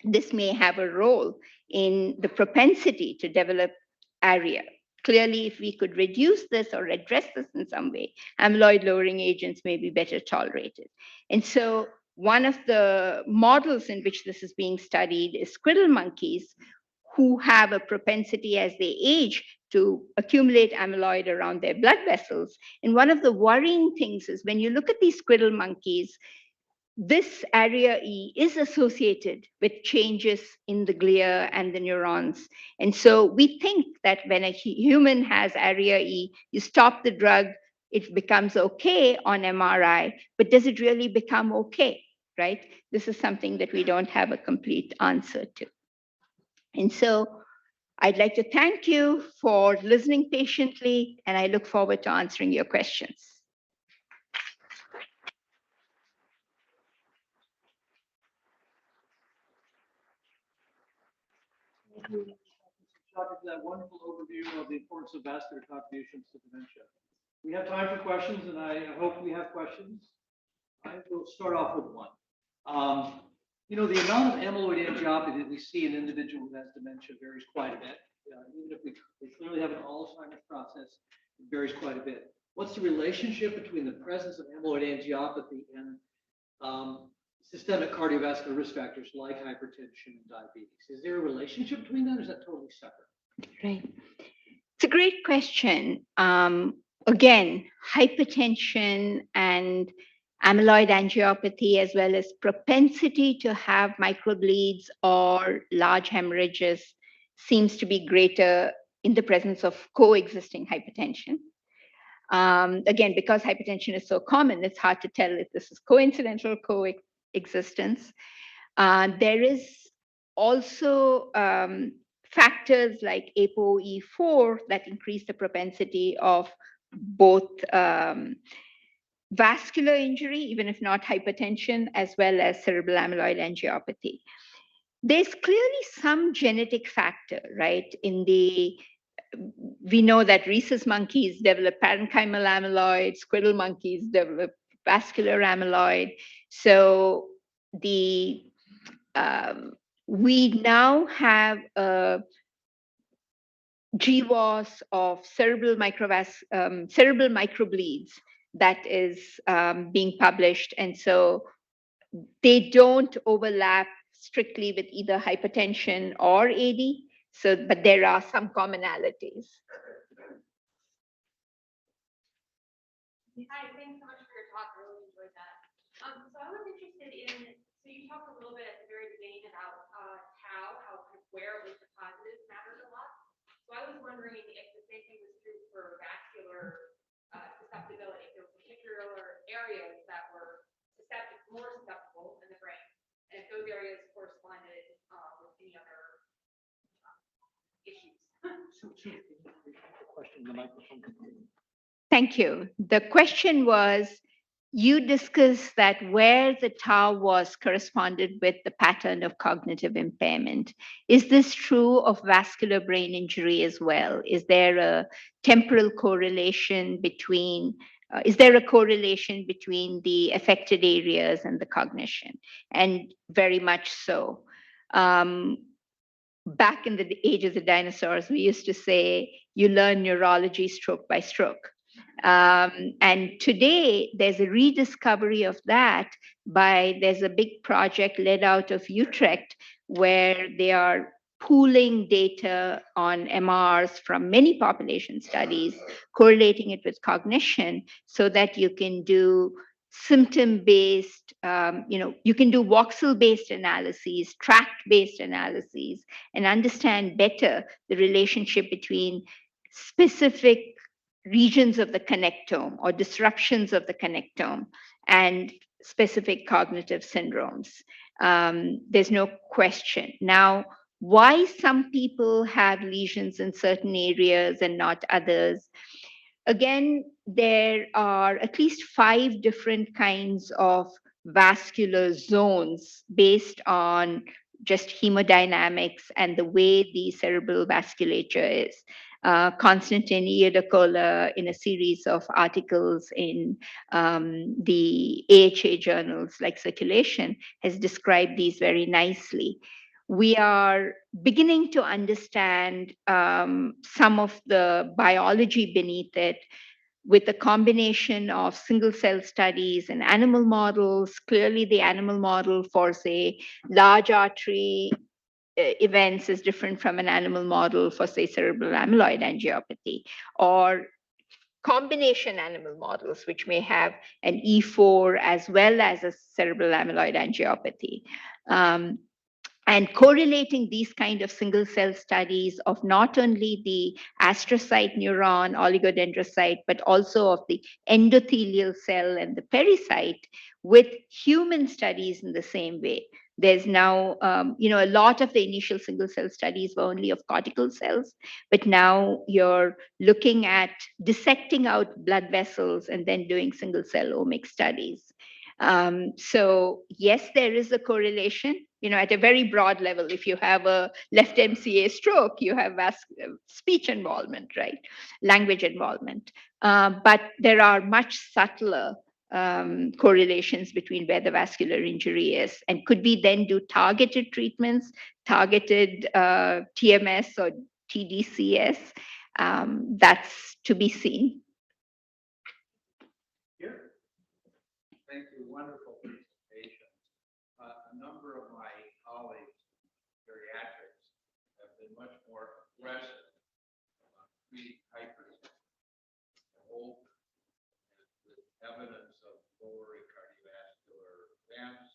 this may have a role in the propensity to develop ARIA. Clearly, if we could reduce this or address this in some way, amyloid-lowering agents may be better tolerated. And so one of the models in which this is being studied is squirrel monkeys who have a propensity as they age to accumulate amyloid around their blood vessels. And one of the worrying things is when you look at these squirrel monkeys, this ARIA-E is associated with changes in the glia and the neurons. And so we think that when a human has ARIA-E, you stop the drug, it becomes okay on MRI, but does it really become okay, right? This is something that we don't have a complete answer to. And so I'd like to thank you for listening patiently, and I look forward to answering your questions. Thank you, Dr. for that wonderful overview of the importance of vascular contributions to dementia. We have time for questions, and I hope we have questions. I will start off with one. You know, the amount of amyloid angiopathy that we see in an individual who has dementia varies quite a bit. Even if we clearly have an Alzheimer's process, it varies quite a bit. What's the relationship between the presence of amyloid angiopathy and systemic cardiovascular risk factors like hypertension and diabetes? Is there a relationship between that, or is that totally separate? Right. It's a great question. Again, hypertension and amyloid angiopathy, as well as propensity to have microbleeds or large hemorrhages, seems to be greater in the presence of coexisting hypertension. Again, because hypertension is so common, it's hard to tell if this is coincidental coexistence. There is also factors like ApoE4 that increase the propensity of both vascular injury, even if not hypertension, as well as cerebral amyloid angiopathy. There's clearly some genetic factor, right? We know that rhesus monkeys develop parenchymal amyloid, squirrel monkeys develop vascular amyloid. So we now have a GWAS of cerebral microbleeds that is being published. And so they don't overlap strictly with either hypertension or AD. So, but there are some commonalities. Hi, thanks so much for your talk. I really enjoyed that. So I was interested in, so you talked a little bit at the very beginning about tau, how where it was deposited mattered a lot. So I was wondering if the same thing was true for vascular susceptibility. If there were particular areas that were more susceptible in the brain, and if those areas corresponded with any other issues. Thank you. The question was, you discussed that where the tau was corresponded with the pattern of cognitive impairment. Is this true of vascular brain injury as well? Is there a temporal correlation between, the affected areas and the cognition? And very much so. Back in the age of the dinosaurs, we used to say, you learn neurology stroke by stroke. And today, there's a rediscovery of that there's a big project led out of Utrecht where they are pooling data on MRs from many population studies, correlating it with cognition so that you can do symptom-based, you can do voxel-based analyses, tract-based analyses, and understand better the relationship between specific regions of the connectome or disruptions of the connectome and specific cognitive syndromes. There's no question. Now, why some people have lesions in certain areas and not others? Again, there are at least 5 different kinds of vascular zones based on just hemodynamics and the way the cerebral vasculature is. Konstantin Iodakola, in a series of articles in the AHA journals like Circulation, has described these very nicely. We are beginning to understand some of the biology beneath it with a combination of single cell studies and animal models. Clearly, the animal model for, say, large artery events is different from an animal model for, say, cerebral amyloid angiopathy, or combination animal models, which may have an E4 as well as a cerebral amyloid angiopathy. And correlating these kind of single cell studies of not only the astrocyte neuron, oligodendrocyte, but also of the endothelial cell and the pericyte with human studies in the same way. There's now, a lot of the initial single cell studies were only of cortical cells, but now you're looking at dissecting out blood vessels and then doing single cell omic studies. So yes, there is a correlation, at a very broad level. If you have a left MCA stroke, you have speech involvement, right? Language involvement. But there are much subtler correlations between where the vascular injury is. And could we then do targeted treatments, targeted TMS or TDCS? That's to be seen. Thank you. Wonderful presentation. A number of my colleagues in geriatrics have been much more aggressive on treating hypertension, with evidence of lowering cardiovascular events,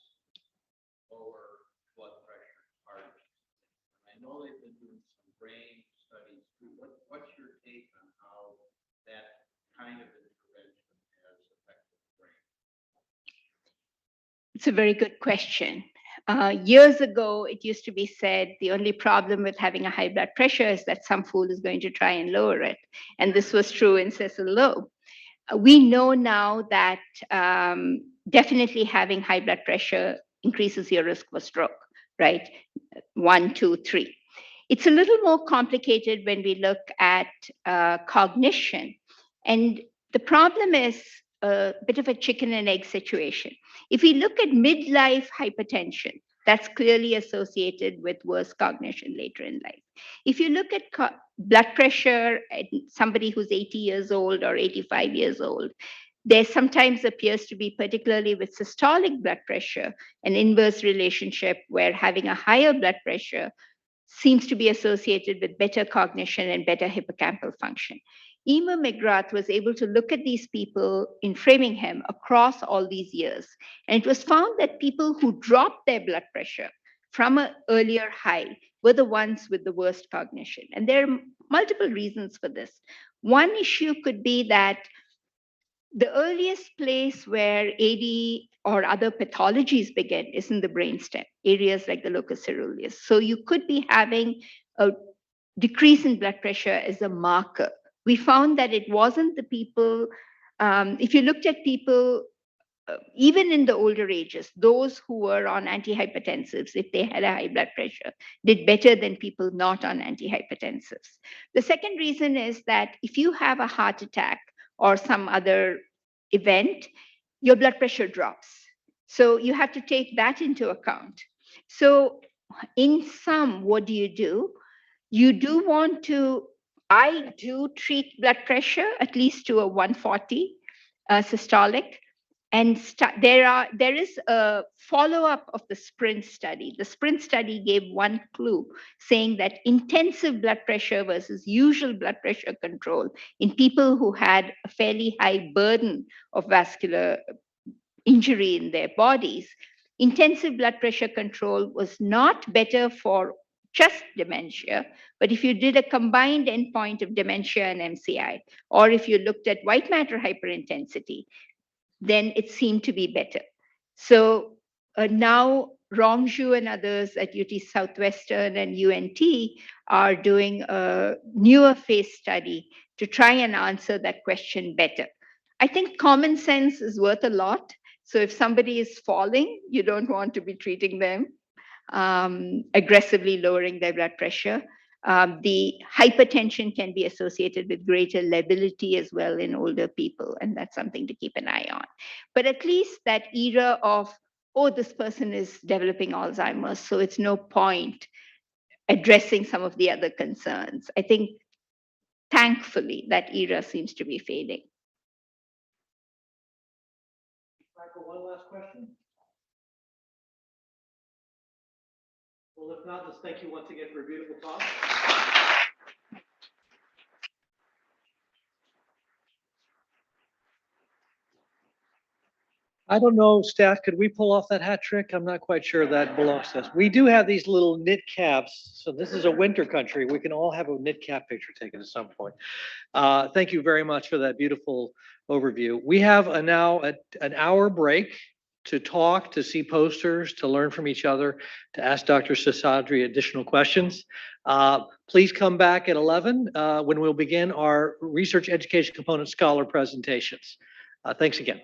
lower blood pressure, heart. I know they've been doing some brain studies too. What's your take on how that kind of intervention has affected the brain? It's a very good question. Years ago, it used to be said the only problem with having a high blood pressure is that some fool is going to try and lower it. And this was true in Cecil Lowe. We know now that definitely having high blood pressure increases your risk for stroke, right? 1, 2, 3. It's a little more complicated when we look at cognition. And the problem is a bit of a chicken and egg situation. If we look at midlife hypertension, that's clearly associated with worse cognition later in life. If you look at blood pressure in somebody who's 80 years old or 85 years old, there sometimes appears to be, particularly with systolic blood pressure, an inverse relationship where having a higher blood pressure seems to be associated with better cognition and better hippocampal function. Emer McGrath was able to look at these people in Framingham across all these years. And it was found that people who dropped their blood pressure from an earlier high were the ones with the worst cognition. And there are multiple reasons for this. One issue could be that the earliest place where AD or other pathologies begin is in the brainstem, areas like the locus ceruleus. So you could be having a decrease in blood pressure as a marker. We found that it wasn't the people, if you looked at people, even in the older ages, those who were on antihypertensives, if they had a high blood pressure, did better than people not on antihypertensives. The second reason is that if you have a heart attack or some other event, your blood pressure drops. So you have to take that into account. So in sum, what do? You do want to, I do treat blood pressure at least to a 140 systolic. And there is a follow-up of the SPRINT study. The SPRINT study gave one clue, saying that intensive blood pressure versus usual blood pressure control in people who had a fairly high burden of vascular injury in their bodies. Intensive blood pressure control was not better for just dementia, but if you did a combined endpoint of dementia and MCI, or if you looked at white matter hyperintensity, then it seemed to be better. So now Rongzhu and others at UT Southwestern and UNT are doing a newer phase study to try and answer that question better. I think common sense is worth a lot. So if somebody is falling, you don't want to be treating them, aggressively lowering their blood pressure. The hypertension can be associated with greater lability as well in older people, and that's something to keep an eye on. But at least that era of, oh, this person is developing Alzheimer's, so it's no point addressing some of the other concerns. I think, thankfully, that era seems to be fading. Michael, one last question. Well, if not, let's thank you once again for a beautiful talk. I don't know, staff, could we pull off that hat trick? I'm not quite sure that belongs to us. We do have these little knit caps. So this is a winter country. We can all have a knit cap picture taken at some point. Thank you very much for that beautiful overview. We have now an hour break to talk, to see posters, to learn from each other, to ask Dr. Seshadri additional questions. Please come back at 11 when we'll begin our research education component scholar presentations. Thanks again.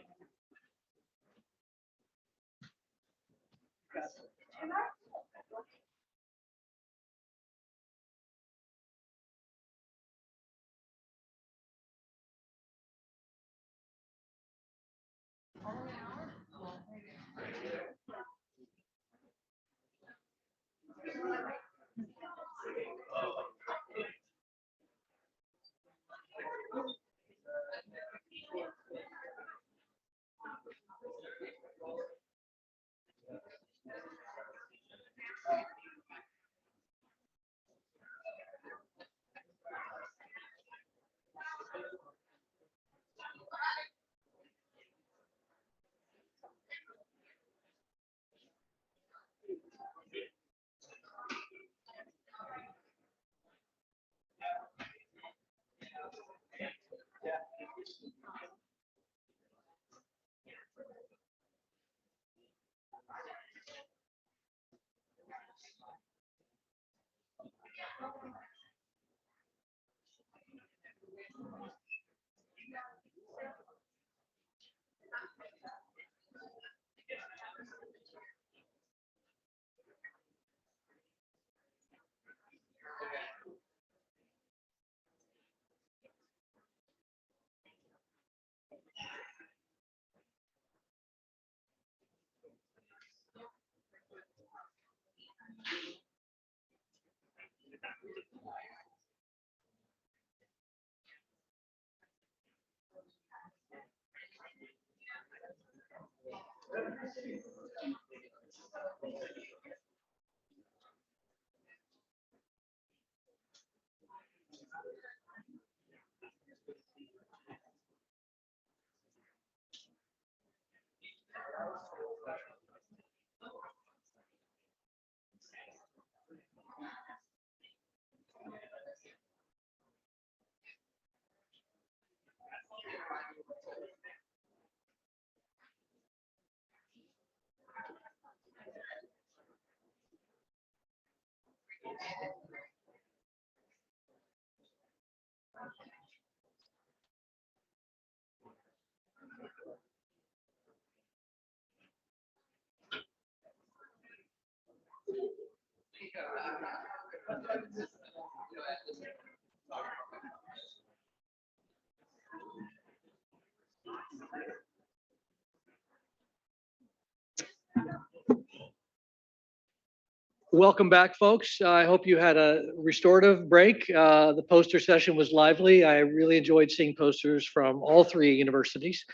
Welcome back, folks. I hope you had a restorative break. The poster session was lively. I really enjoyed seeing posters from all three universities.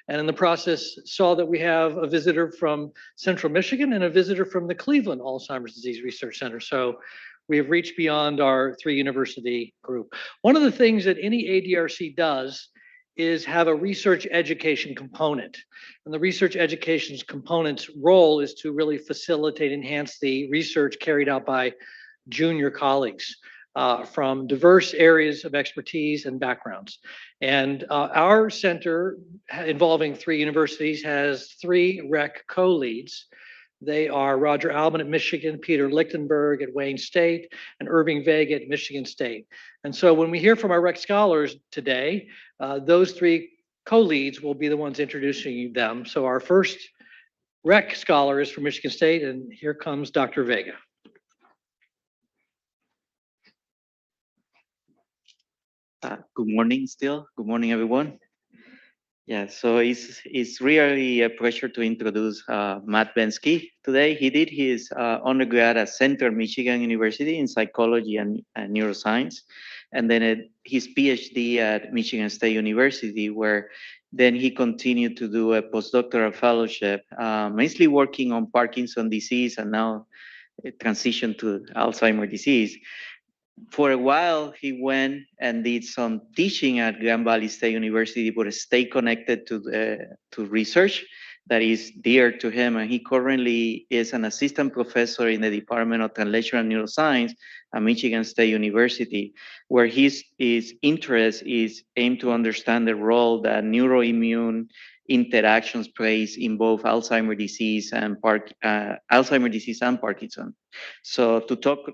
And in the process, saw that we have a visitor from Central Michigan and a visitor from the Cleveland Alzheimer's Disease Research Center. So we have reached beyond our three university group. One of the things that any ADRC does is have a research education component. And the research education component's role is to really facilitate, enhance the research carried out by junior colleagues from diverse areas of expertise and backgrounds. And our center, involving 3 universities, has 3 rec co-leads. They are Roger Albin at Michigan, Peter Lichtenberg at Wayne State, and Irving Vega at Michigan State. And so when we hear from our rec scholars today, those 3 co-leads will be the ones introducing them. So our first rec scholar is from Michigan State, and here comes Dr. Vega. Good morning still. Good morning, everyone. Yeah, so it's really a pleasure to introduce Matt Benskey today. He did his undergrad at Central Michigan University in psychology and neuroscience, and then his PhD at Michigan State University, where then he continued to do a postdoctoral fellowship, mostly working on Parkinson's disease and now transition to Alzheimer's disease. For a while, he went and did some teaching at Grand Valley State University, but stayed connected to research that is dear to him. And he currently is an assistant professor in the Department of Translational Neuroscience at Michigan State University, where his interest is aimed to understand the role that neuroimmune interactions plays in both Alzheimer's disease and Parkinson. So to talk.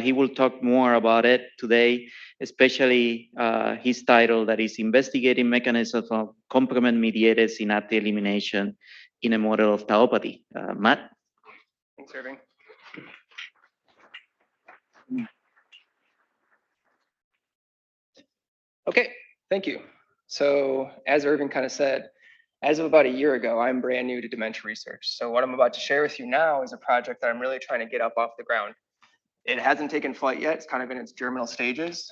He will talk more about it today, especially his title that is Investigating Mechanisms of Complement-Mediated Synaptic Elimination in a Model of Tauopathy. Matt? Thanks, Irving. Okay, thank you. So as Irving kind of said, as of about a year ago, I'm brand new to dementia research. So what I'm about to share with you now is a project that I'm really trying to get up off the ground. It hasn't taken flight yet. It's kind of in its germinal stages.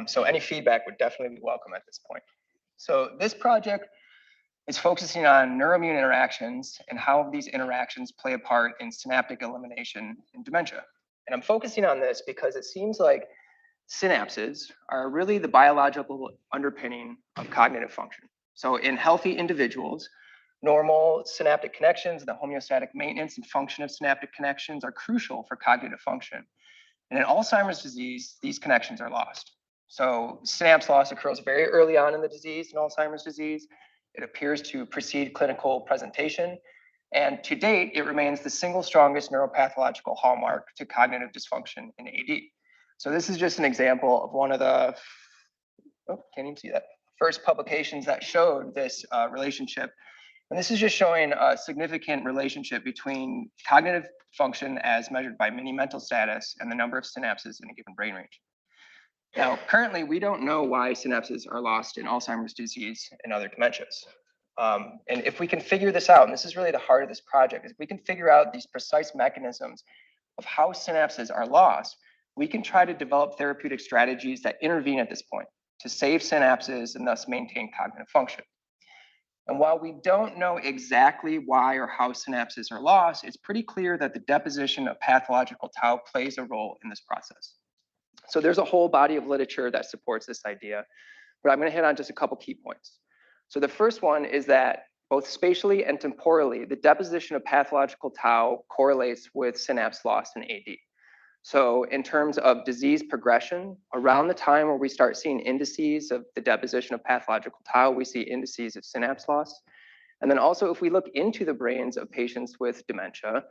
So any feedback would definitely be welcome at this point. So this project is focusing on neuroimmune interactions and how these interactions play a part in synaptic elimination in dementia. And I'm focusing on this because it seems like synapses are really the biological underpinning of cognitive function. So in healthy individuals, normal synaptic connections, the homeostatic maintenance and function of synaptic connections are crucial for cognitive function. And in Alzheimer's disease, these connections are lost. So synapse loss occurs very early on in the disease in Alzheimer's disease. It appears to precede clinical presentation. And to date, it remains the single strongest neuropathological hallmark to cognitive dysfunction in AD. So this is just an example of one of the, can't even see that, first publications that showed this relationship. And this is just showing a significant relationship between cognitive function as measured by mini mental status and the number of synapses in a given brain region. Now, currently, we don't know why synapses are lost in Alzheimer's disease and other dementias. And if we can figure this out, and this is really the heart of this project, is if we can figure out these precise mechanisms of how synapses are lost, we can try to develop therapeutic strategies that intervene at this point to save synapses and thus maintain cognitive function. And while we don't know exactly why or how synapses are lost, it's pretty clear that the deposition of pathological tau plays a role in this process. So there's a whole body of literature that supports this idea, but I'm going to hit on just a couple key points. So the first one is that both spatially and temporally, the deposition of pathological tau correlates with synapse loss in AD. So in terms of disease progression, around the time where we start seeing indices of the deposition of pathological tau, we see indices of synapse loss. And then also, if we look into the brains of patients with dementia,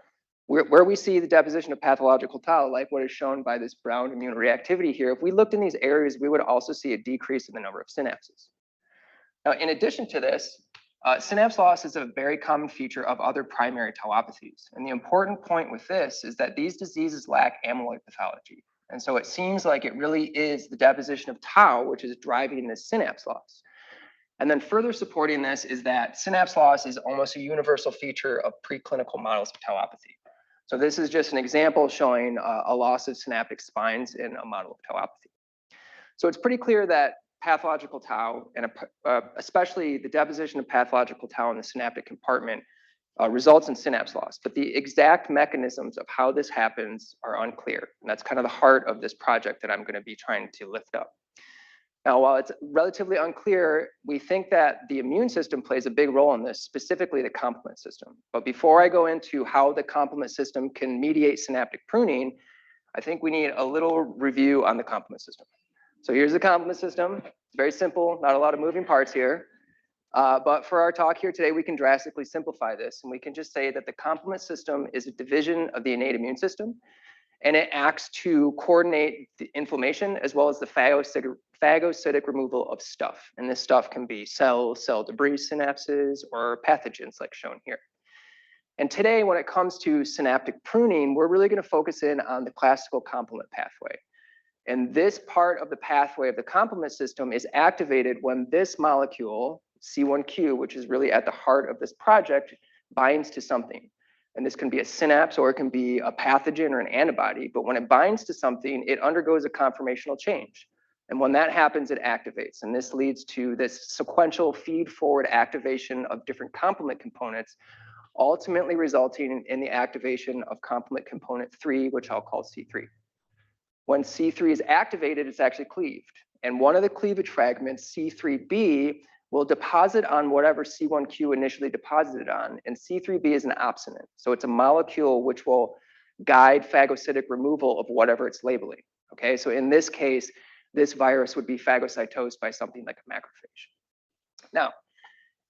where we see the deposition of pathological tau, like what is shown by this brown immune reactivity here, if we looked in these areas, we would also see a decrease in the number of synapses. Now, in addition to this, synapse loss is a very common feature of other primary tauopathies. And the important point with this is that these diseases lack amyloid pathology. And so it seems like it really is the deposition of tau, which is driving this synapse loss. And then further supporting this is that synapse loss is almost a universal feature of preclinical models of tauopathy. So this is just an example showing a loss of synaptic spines in a model of tauopathy. So it's pretty clear that pathological tau, and especially the deposition of pathological tau in the synaptic compartment, results in synapse loss. But the exact mechanisms of how this happens are unclear. And that's kind of the heart of this project that I'm going to be trying to lift up. Now, while it's relatively unclear, we think that the immune system plays a big role in this, specifically the complement system. But before I go into how the complement system can mediate synaptic pruning, I think we need a little review on the complement system. So here's the complement system. It's very simple, not a lot of moving parts here. But for our talk here today, we can drastically simplify this, and we can just say that the complement system is a division of the innate immune system, and it acts to coordinate the inflammation as well as the phagocytic removal of stuff. And this stuff can be cells, cell debris, synapses, or pathogens like shown here. And today, when it comes to synaptic pruning, we're really going to focus in on the classical complement pathway. And this part of the pathway of the complement system is activated when this molecule, C1q, which is really at the heart of this project, binds to something. And this can be a synapse or it can be a pathogen or an antibody. But when it binds to something, it undergoes a conformational change. And when that happens, it activates. And this leads to this sequential feed-forward activation of different complement components, ultimately resulting in the activation of complement component 3, which I'll call C3. When C3 is activated, it's actually cleaved. And one of the cleavage fragments, C3b, will deposit on whatever C1q initially deposited on. And C3b is an opsonate. So it's a molecule which will guide phagocytic removal of whatever it's labeling. Okay, so in this case, this virus would be phagocytosed by something like a macrophage. Now,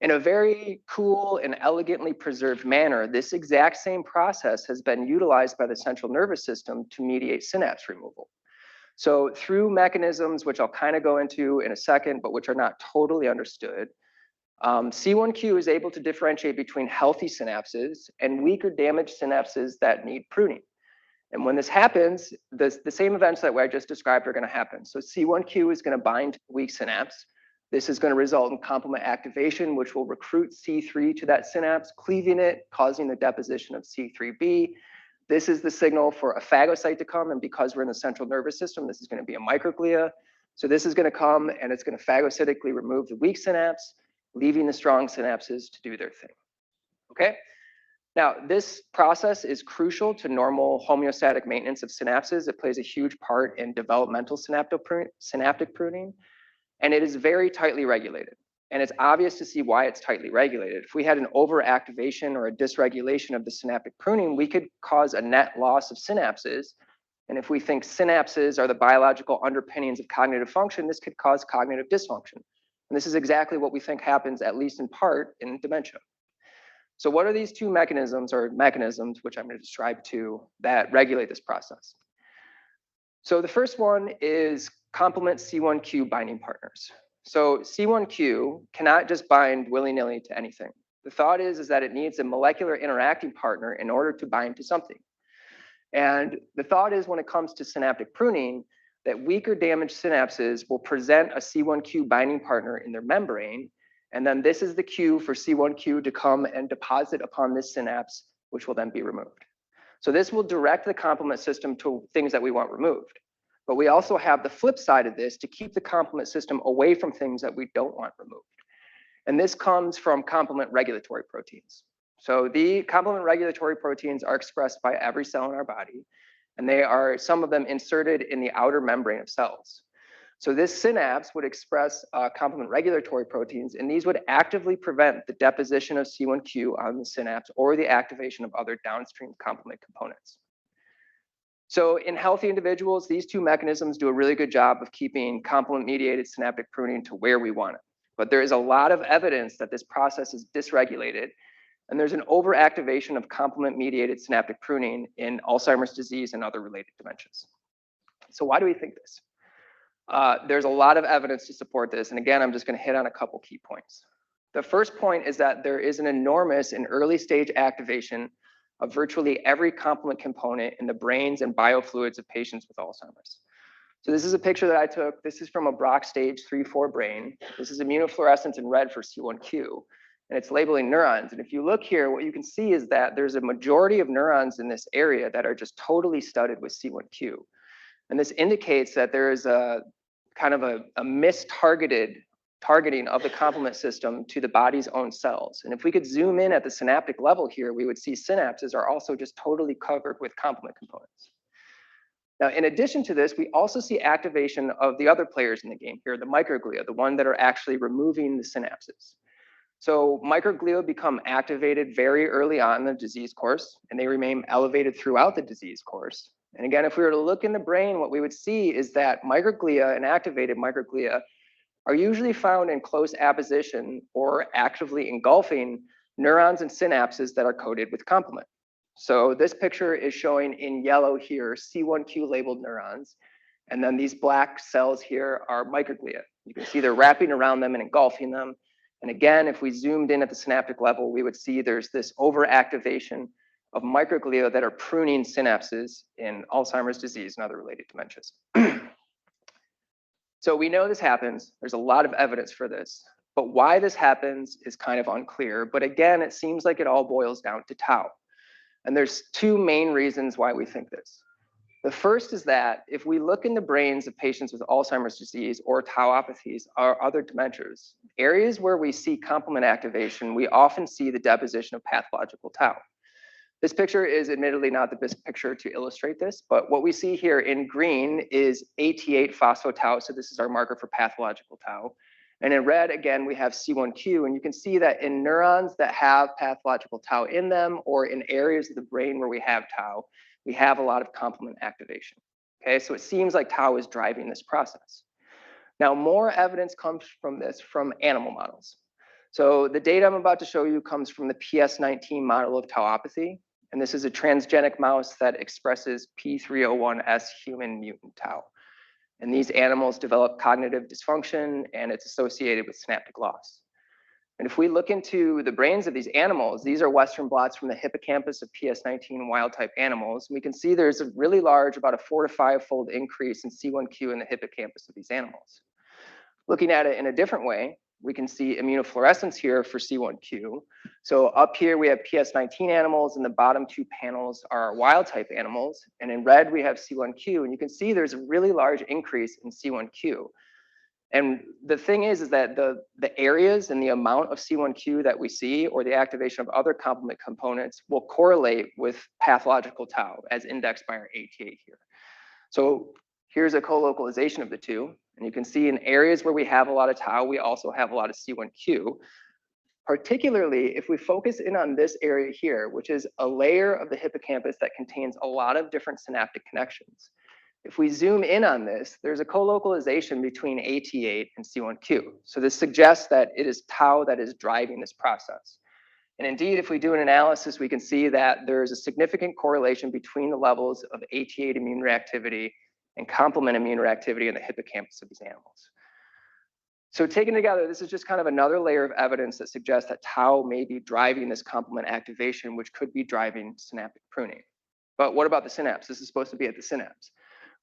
in a very cool and elegantly preserved manner, this exact same process has been utilized by the central nervous system to mediate synapse removal. So through mechanisms, which I'll kind of go into in a second, but which are not totally understood, C1q is able to differentiate between healthy synapses and weak or damaged synapses that need pruning. And when this happens, the same events that I just described are going to happen. So C1q is going to bind weak synapse. This is going to result in complement activation, which will recruit C3 to that synapse, cleaving it, causing the deposition of C3b. This is the signal for a phagocyte to come, and because we're in the central nervous system, this is going to be a microglia. So this is going to come, and it's going to phagocytically remove the weak synapse, leaving the strong synapses to do their thing. Okay? Now, this process is crucial to normal homeostatic maintenance of synapses. It plays a huge part in developmental synaptic pruning, and it is very tightly regulated. And it's obvious to see why it's tightly regulated. If we had an overactivation or a dysregulation of the synaptic pruning, we could cause a net loss of synapses. And if we think synapses are the biological underpinnings of cognitive function, this could cause cognitive dysfunction. And this is exactly what we think happens, at least in part, in dementia. So what are these two mechanisms, which I'm going to describe to, that regulate this process? So the first one is complement C1q binding partners. So C1q cannot just bind willy-nilly to anything. The thought is that it needs a molecular interacting partner in order to bind to something. And the thought is when it comes to synaptic pruning, that weak or damaged synapses will present a C1q binding partner in their membrane. And then this is the cue for C1q to come and deposit upon this synapse, which will then be removed. So this will direct the complement system to things that we want removed. But we also have the flip side of this to keep the complement system away from things that we don't want removed. And this comes from complement regulatory proteins. So the complement regulatory proteins are expressed by every cell in our body, and they are, some of them, inserted in the outer membrane of cells. So this synapse would express complement regulatory proteins, and these would actively prevent the deposition of C1q on the synapse or the activation of other downstream complement components. So in healthy individuals, these two mechanisms do a really good job of keeping complement-mediated synaptic pruning to where we want it. But there is a lot of evidence that this process is dysregulated, and there's an overactivation of complement-mediated synaptic pruning in Alzheimer's disease and other related dementias. So why do we think this? There's a lot of evidence to support this, and again, I'm just going to hit on a couple key points. The first point is that there is an enormous and early stage activation of virtually every complement component in the brains and biofluids of patients with Alzheimer's. So this is a picture that I took. This is from a Brock stage 3-4 brain. This is immunofluorescence in red for C1q, and it's labeling neurons. And if you look here, what you can see is that there's a majority of neurons in this area that are just totally studded with C1q. And this indicates that there is a kind of a targeting of the complement system to the body's own cells. And if we could zoom in at the synaptic level here, we would see synapses are also just totally covered with complement components. Now, in addition to this, we also see activation of the other players in the game here, the microglia, the one that are actually removing the synapses. So microglia become activated very early on in the disease course, and they remain elevated throughout the disease course. And again, if we were to look in the brain, what we would see is that microglia and activated microglia are usually found in close apposition or actively engulfing neurons and synapses that are coded with complement. So this picture is showing in yellow here C1q labeled neurons, and then these black cells here are microglia. You can see they're wrapping around them and engulfing them. And again, if we zoomed in at the synaptic level, we would see there's this overactivation of microglia that are pruning synapses in Alzheimer's disease and other related dementias. So we know this happens. There's a lot of evidence for this, but why this happens is kind of unclear. But again, it seems like it all boils down to tau. And there's two main reasons why we think this. The first is that if we look in the brains of patients with Alzheimer's disease or tauopathies or other dementias, areas where we see complement activation, we often see the deposition of pathological tau. This picture is admittedly not the best picture to illustrate this, but what we see here in green is AT8 phospho-tau. So this is our marker for pathological tau. And in red, again, we have C1q, and you can see that in neurons that have pathological tau in them or in areas of the brain where we have tau, we have a lot of complement activation. Okay, so it seems like tau is driving this process. Now, more evidence comes from this from animal models. So the data I'm about to show you comes from the PS19 model of tauopathy, and this is a transgenic mouse that expresses P301S human mutant tau. And these animals develop cognitive dysfunction, and it's associated with synaptic loss. And if we look into the brains of these animals, these are Western blots from the hippocampus of PS19 wild-type animals. We can see there's a really large, about a 4 to 5-fold increase in C1q in the hippocampus of these animals. Looking at it in a different way, we can see immunofluorescence here for C1q. So up here we have PS19 animals, and the bottom two panels are wild-type animals. And in red, we have C1q, and you can see there's a really large increase in C1q. And the thing is that the areas and the amount of C1q that we see or the activation of other complement components will correlate with pathological tau as indexed by our AT8 here. So here's a co-localization of the two. And you can see in areas where we have a lot of tau, we also have a lot of C1q. Particularly if we focus in on this area here, which is a layer of the hippocampus that contains a lot of different synaptic connections. If we zoom in on this, there's a co-localization between AT8 and C1q. So this suggests that it is tau that is driving this process. And indeed, if we do an analysis, we can see that there's a significant correlation between the levels of AT8 immune reactivity and complement immune reactivity in the hippocampus of these animals. So taken together, this is just kind of another layer of evidence that suggests that tau may be driving this complement activation, which could be driving synaptic pruning. But what about the synapse? This is supposed to be at the synapse.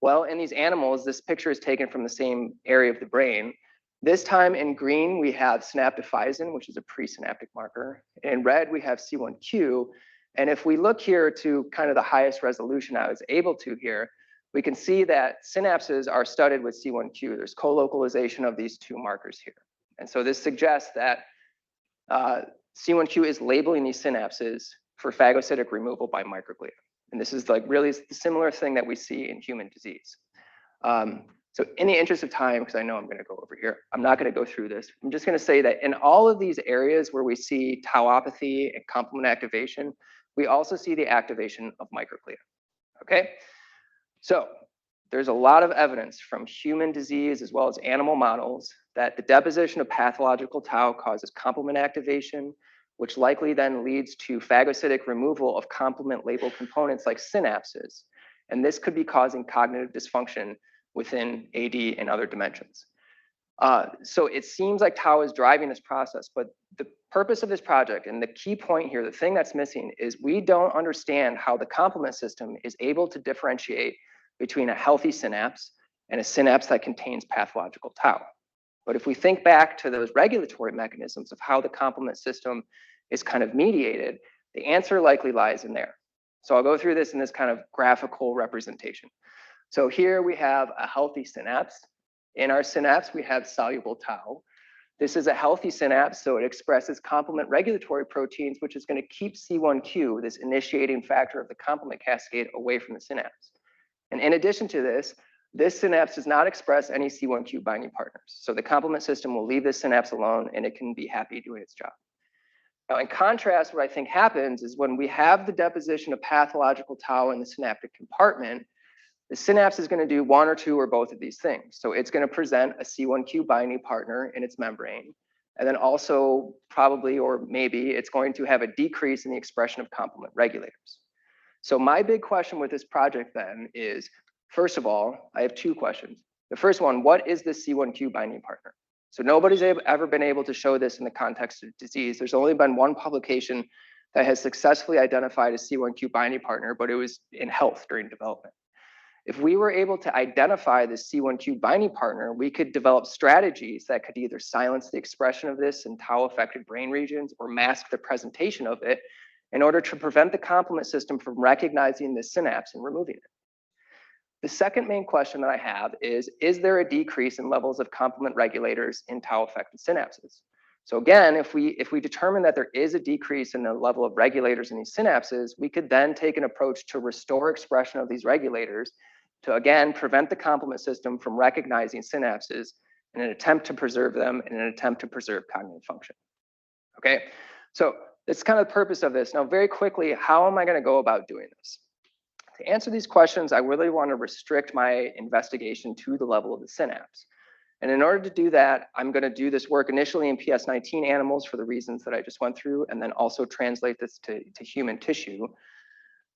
Well, in these animals, this picture is taken from the same area of the brain. This time in green, we have synaptophysin, which is a presynaptic marker. In red, we have C1q. And if we look here to kind of the highest resolution I was able to here, we can see that synapses are studded with C1q. There's co-localization of these two markers here. And so this suggests that C1q is labeling these synapses for phagocytic removal by microglia. And this is like really the similar thing that we see in human disease. So in the interest of time, because I know I'm going to go over here, I'm not going to go through this. I'm just going to say that in all of these areas where we see tauopathy and complement activation, we also see the activation of microglia. Okay, so there's a lot of evidence from human disease as well as animal models that the deposition of pathological tau causes complement activation, which likely then leads to phagocytic removal of complement labeled components like synapses. And this could be causing cognitive dysfunction within AD and other dimensions. So it seems like tau is driving this process, but the purpose of this project and the key point here, the thing that's missing is we don't understand how the complement system is able to differentiate between a healthy synapse and a synapse that contains pathological tau. But if we think back to those regulatory mechanisms of how the complement system is kind of mediated, the answer likely lies in there. So I'll go through this in this kind of graphical representation. So here we have a healthy synapse. In our synapse, we have soluble tau. This is a healthy synapse, so it expresses complement regulatory proteins, which is going to keep C1q, this initiating factor of the complement cascade, away from the synapse. And in addition to this, this synapse does not express any C1q binding partners. So the complement system will leave this synapse alone and it can be happy doing its job. Now, in contrast, what I think happens is when we have the deposition of pathological tau in the synaptic compartment, the synapse is going to do one or two or both of these things. So it's going to present a C1q binding partner in its membrane. And then also probably, or maybe, it's going to have a decrease in the expression of complement regulators. So my big question with this project then is, first of all, I have two questions. The first one, what is this C1q binding partner? So nobody's ever been able to show this in the context of disease. There's only been one publication that has successfully identified a C1q binding partner, but it was in health during development. If we were able to identify this C1q binding partner, we could develop strategies that could either silence the expression of this in tau-affected brain regions or mask the presentation of it in order to prevent the complement system from recognizing this synapse and removing it. The second main question that I have is there a decrease in levels of complement regulators in tau-affected synapses? So again, if we determine that there is a decrease in the level of regulators in these synapses, we could then take an approach to restore expression of these regulators to, again, prevent the complement system from recognizing synapses in an attempt to preserve them, in an attempt to preserve cognitive function. Okay, so that's kind of the purpose of this. Now, very quickly, how am I going to go about doing this? To answer these questions, I really want to restrict my investigation to the level of the synapse. And in order to do that, I'm going to do this work initially in PS19 animals for the reasons that I just went through, and then also translate this to human tissue.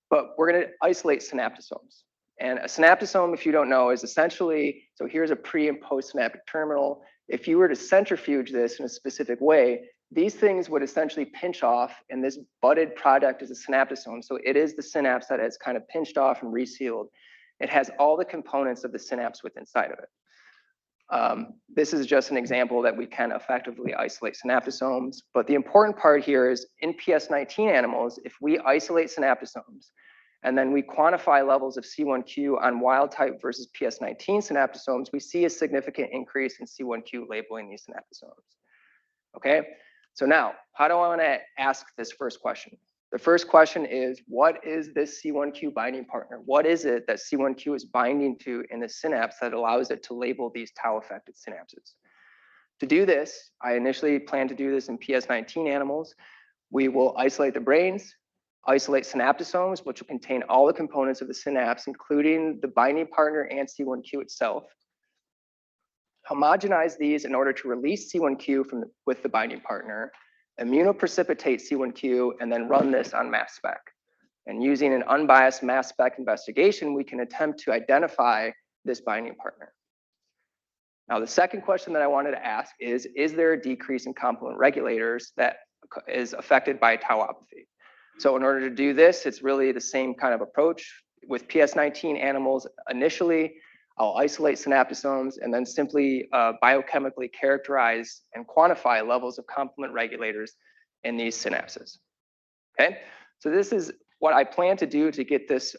But we're going to isolate synaptosomes. And a synaptosome, if you don't know, is essentially, so here's a pre and post synaptic terminal. If you were to centrifuge this in a specific way, these things would essentially pinch off, and this budded product is a synaptosome. So it is the synapse that is kind of pinched off and resealed. It has all the components of the synapse within inside of it. This is just an example that we can effectively isolate synaptosomes. But the important part here is in PS19 animals, if we isolate synaptosomes, and then we quantify levels of C1q on wild type versus PS19 synaptosomes, we see a significant increase in C1q labeling these synaptosomes. Okay, so now, how do I want to ask this first question? The first question is, what is this C1q binding partner? What is it that C1q is binding to in the synapse that allows it to label these tau-affected synapses? To do this, I initially plan to do this in PS19 animals. We will isolate the brains, isolate synaptosomes, which will contain all the components of the synapse, including the binding partner and C1q itself. Homogenize these in order to release C1q with the binding partner, immunoprecipitate C1q, and then run this on mass spec. And using an unbiased mass spec investigation, we can attempt to identify this binding partner. Now, the second question that I wanted to ask is there a decrease in complement regulators that is affected by tauopathy? So in order to do this, it's really the same kind of approach. With PS19 animals, initially, I'll isolate synaptosomes and then simply biochemically characterize and quantify levels of complement regulators in these synapses. Okay, so this is what I plan to do to get this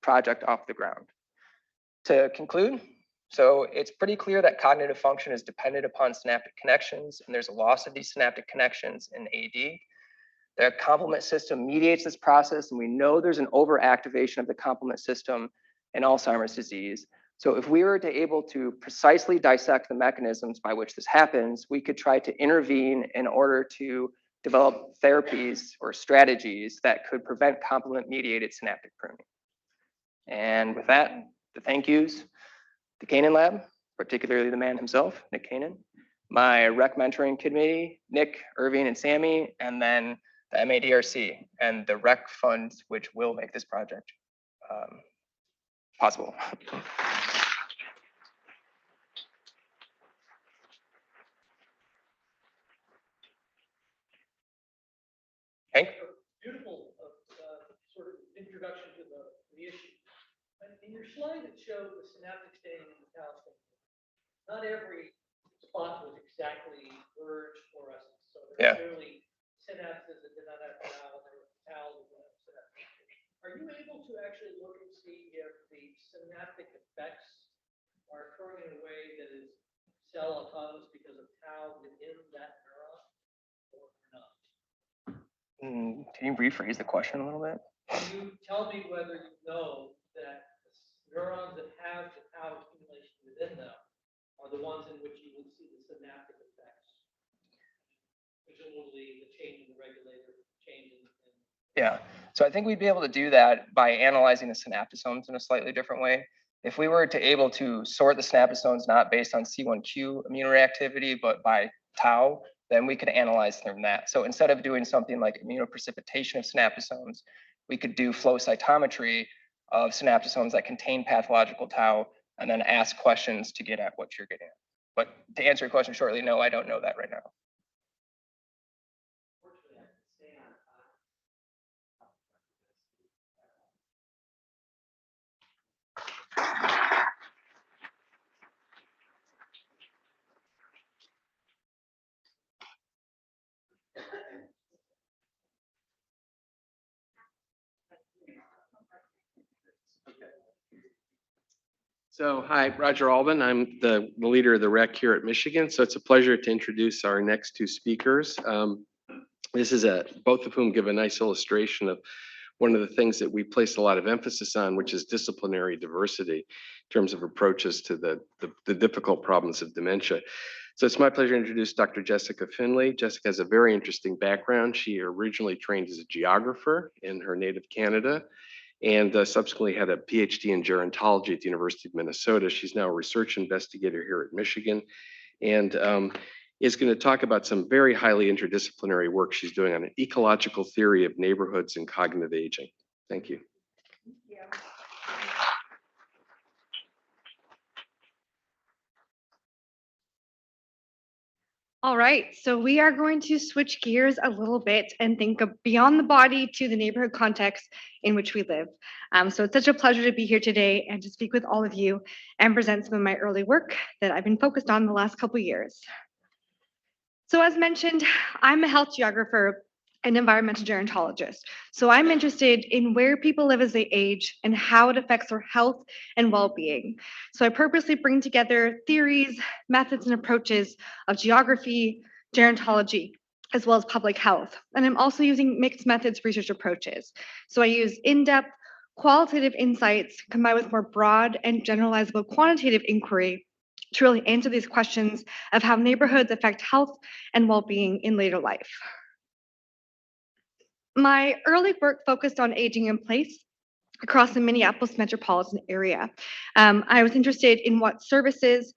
project off the ground. To conclude, so it's pretty clear that cognitive function is dependent upon synaptic connections, and there's a loss of these synaptic connections in AD. The complement system mediates this process, and we know there's an overactivation of the complement system in Alzheimer's disease. So if we were able to precisely dissect the mechanisms by which this happens, we could try to intervene in order to develop therapies or strategies that could prevent complement-mediated synaptic pruning. And with that, the thank yous, the Canaan Lab, particularly the man himself, Nick Canaan, my rec mentoring committee, Nick, Irving, and Sammy, and then the MADRC and the rec funds, which will make this project possible. Hank? Beautiful sort of introduction to the issue. In your slide that showed the synaptic staining in the tau stain, not every spot was exactly verged fluorescence. So there were clearly synapses that did not have tau, and there were tau that did not have synapses. Are you able to actually look and see if the synaptic effects are occurring in a way that is cell autonomous because of tau within that neuron or not? Can you rephrase the question a little bit? Can you tell me whether you know that the neurons that have the tau accumulation within them are the ones in which you will see the synaptic effects. Presumably the change in the regulator, change in Yeah, so I think we'd be able to do that by analyzing the synaptosomes in a slightly different way. If we were to able to sort the synaptosomes not based on C1q immunoreactivity, but by tau, then we could analyze from that. So instead of doing something like immunoprecipitation of synaptosomes, we could do flow cytometry of synaptosomes that contain pathological tau and then ask questions to get at what you're getting at. But to answer your question shortly, no, I don't know that right now. So, hi, Roger Albin. I'm the leader of the rec here at Michigan. So it's a pleasure to introduce our next two speakers. This is both of whom give a nice illustration of one of the things that we place a lot of emphasis on, which is disciplinary diversity in terms of approaches to the difficult problems of dementia. So it's my pleasure to introduce Dr. Jessica Finley. Jessica has a very interesting background. She originally trained as a geographer in her native Canada, and subsequently had a PhD in gerontology at the University of Minnesota. She's now a research investigator here at Michigan, and is going to talk about some very highly interdisciplinary work she's doing on an ecological theory of neighborhoods and cognitive aging. Thank you. All right, so we are going to switch gears a little bit and think of beyond the body to the neighborhood context in which we live. So it's such a pleasure to be here today and to speak with all of you and present some of my early work that I've been focused on the last couple of years. So as mentioned, I'm a health geographer and environmental gerontologist. So I'm interested in where people live as they age and how it affects their health and well-being. So I purposely bring together theories, methods, and approaches of geography, gerontology, as well as public health. And I'm also using mixed methods research approaches. So I use in-depth qualitative insights combined with more broad and generalizable quantitative inquiry to really answer these questions of how neighborhoods affect health and well-being in later life. My early work focused on aging in place across the Minneapolis metropolitan area. I was interested in what services,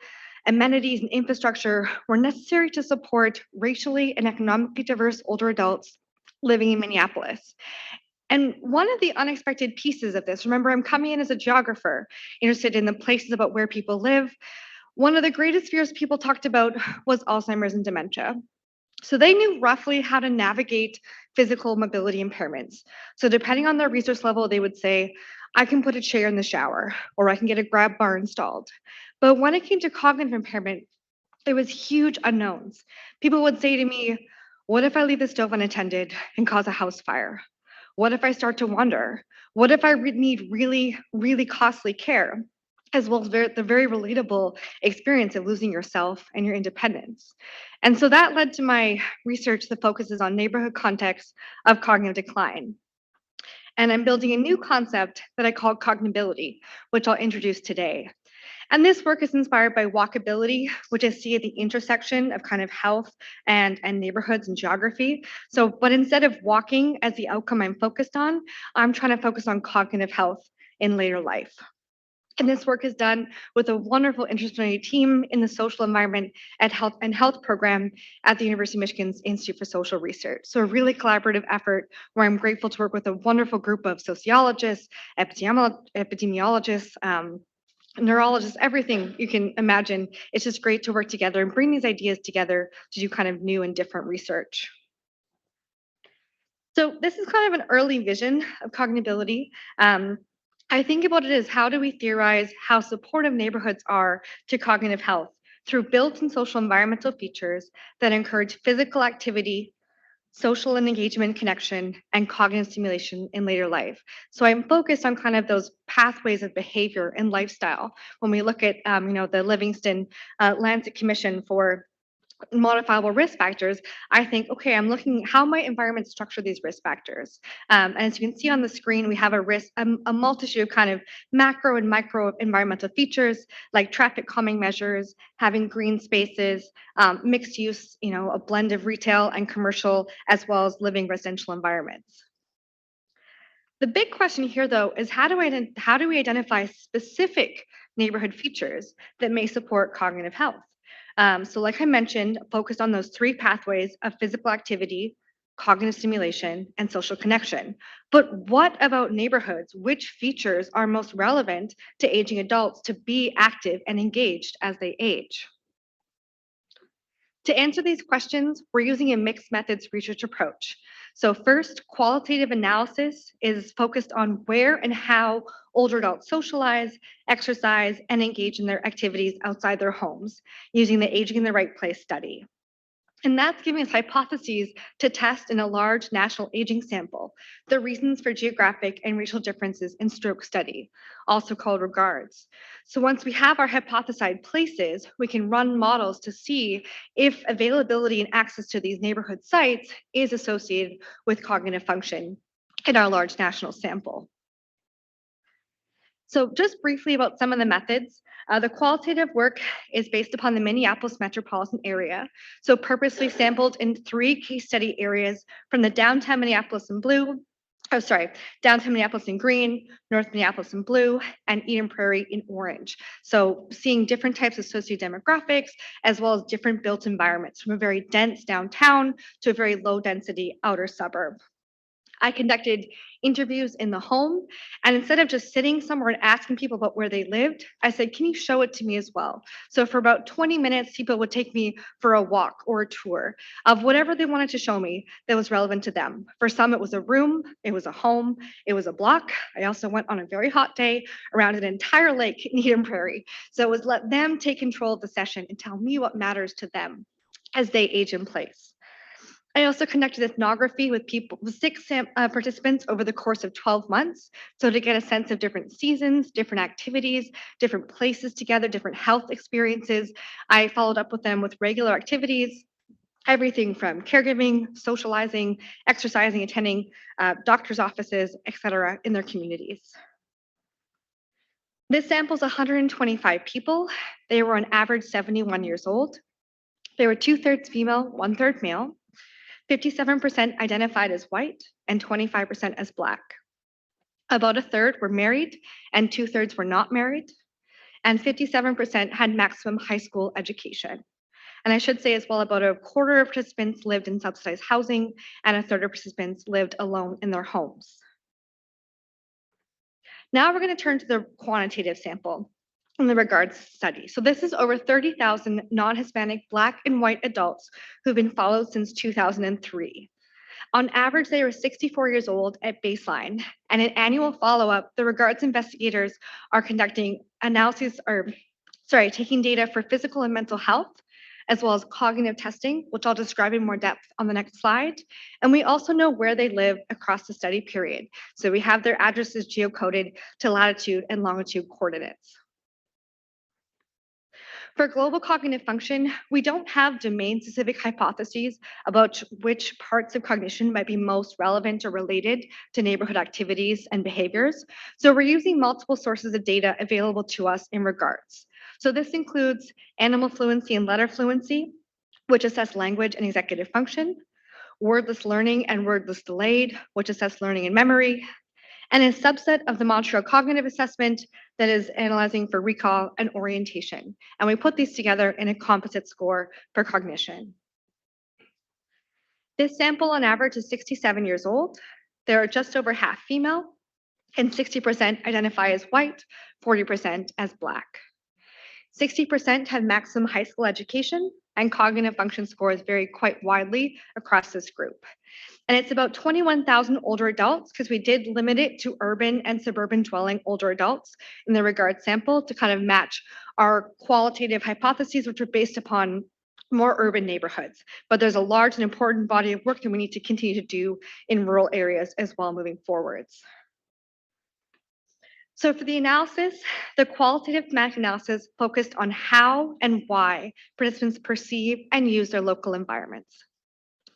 amenities, and infrastructure were necessary to support racially and economically diverse older adults living in Minneapolis. And one of the unexpected pieces of this, remember, I'm coming in as a geographer, interested in the places about where people live. One of the greatest fears people talked about was Alzheimer's and dementia. So they knew roughly how to navigate physical mobility impairments. So depending on their resource level, they would say, I can put a chair in the shower, or I can get a grab bar installed. But when it came to cognitive impairment, there was huge unknowns. People would say to me, what if I leave the stove unattended and cause a house fire? What if I start to wander? What if I need really, really costly care? As well as the very relatable experience of losing yourself and your independence. And so that led to my research that focuses on neighborhood contexts of cognitive decline. And I'm building a new concept that I call Cognability, which I'll introduce today. And this work is inspired by walkability, which I see at the intersection of kind of health and neighborhoods and geography. So, but instead of walking as the outcome I'm focused on, I'm trying to focus on cognitive health in later life. And this work is done with a wonderful interdisciplinary team in the social environment and health program at the University of Michigan's Institute for Social Research. So a really collaborative effort where I'm grateful to work with a wonderful group of sociologists, epidemiologists, neurologists, everything you can imagine. It's just great to work together and bring these ideas together to do kind of new and different research. So this is kind of an early vision of cognability. I think about it as how do we theorize how supportive neighborhoods are to cognitive health through built and social environmental features that encourage physical activity, social and engagement connection, and cognitive stimulation in later life. So I'm focused on kind of those pathways of behavior and lifestyle when we look at the Livingston Lancet Commission for modifiable risk factors, I think, okay, I'm looking how might environment structure these risk factors. And as you can see on the screen, we have a multitude of kind of macro and micro environmental features like traffic calming measures, having green spaces, mixed use, a blend of retail and commercial, as well as living residential environments. The big question here, though, is how do we identify specific neighborhood features that may support cognitive health? So like I mentioned, focused on those three pathways of physical activity, cognitive stimulation, and social connection. But what about neighborhoods? Which features are most relevant to aging adults to be active and engaged as they age? To answer these questions, we're using a mixed methods research approach. So first, qualitative analysis is focused on where and how older adults socialize, exercise, and engage in their activities outside their homes, using the Aging in the Right Place study. And that's giving us hypotheses to test in a large national aging sample, the reasons for geographic and racial differences in stroke study, also called regards. So once we have our hypothesized places, we can run models to see if availability and access to these neighborhood sites is associated with cognitive function in our large national sample. So just briefly about some of the methods. The qualitative work is based upon the Minneapolis metropolitan area, so purposely sampled in 3 case study areas from the downtown Minneapolis in blue, downtown Minneapolis in green, North Minneapolis in blue, and Eden Prairie in orange. So seeing different types of sociodemographics, as well as different built environments, from a very dense downtown to a very low density outer suburb. I conducted interviews in the home, and instead of just sitting somewhere and asking people about where they lived, I said, can you show it to me as well? So for about 20 minutes, people would take me for a walk or a tour of whatever they wanted to show me that was relevant to them. For some, it was a room, it was a home, it was a block. I also went on a very hot day around an entire lake in Eden Prairie. So it was let them take control of the session and tell me what matters to them as they age in place. I also conducted ethnography with 6 participants over the course of 12 months. So to get a sense of different seasons, different activities, different places together, different health experiences, I followed up with them with regular activities, everything from caregiving, socializing, exercising, attending doctor's offices, etc., in their communities. This sample is 125 people. They were on average 71 years old. They were 2/3 female, 1/3 male. 57% identified as white and 25% as Black. About 1/3 were married and 2/3 were not married. And 57% had maximum high school education. And I should say as well, about 1/4 of participants lived in subsidized housing and 1/3 of participants lived alone in their homes. Now we're going to turn to the quantitative sample in the regards study. So this is over 30,000 non-Hispanic Black and white adults who've been followed since 2003. On average, they were 64 years old at baseline, and in annual follow-up, the regards investigators are conducting taking data for physical and mental health, as well as cognitive testing, which I'll describe in more depth on the next slide. And we also know where they live across the study period. So we have their addresses geocoded to latitude and longitude coordinates. For global cognitive function, we don't have domain-specific hypotheses about which parts of cognition might be most relevant or related to neighborhood activities and behaviors. So we're using multiple sources of data available to us in regards. So this includes animal fluency and letter fluency, which assess language and executive function, wordless learning and wordless delayed, which assess learning and memory, and a subset of the Montreal Cognitive Assessment that is analyzing for recall and orientation. And we put these together in a composite score for cognition. This sample on average is 67 years old. There are just over half female, and 60% identify as white, 40% as Black. 60% have maximum high school education, and cognitive function scores vary quite widely across this group. And it's about 21,000 older adults, because we did limit it to urban and suburban dwelling older adults in the regard sample to kind of match our qualitative hypotheses, which are based upon more urban neighborhoods. But there's a large and important body of work that we need to continue to do in rural areas as well moving forwards. So for the analysis, the qualitative thematic analysis focused on how and why participants perceive and use their local environments.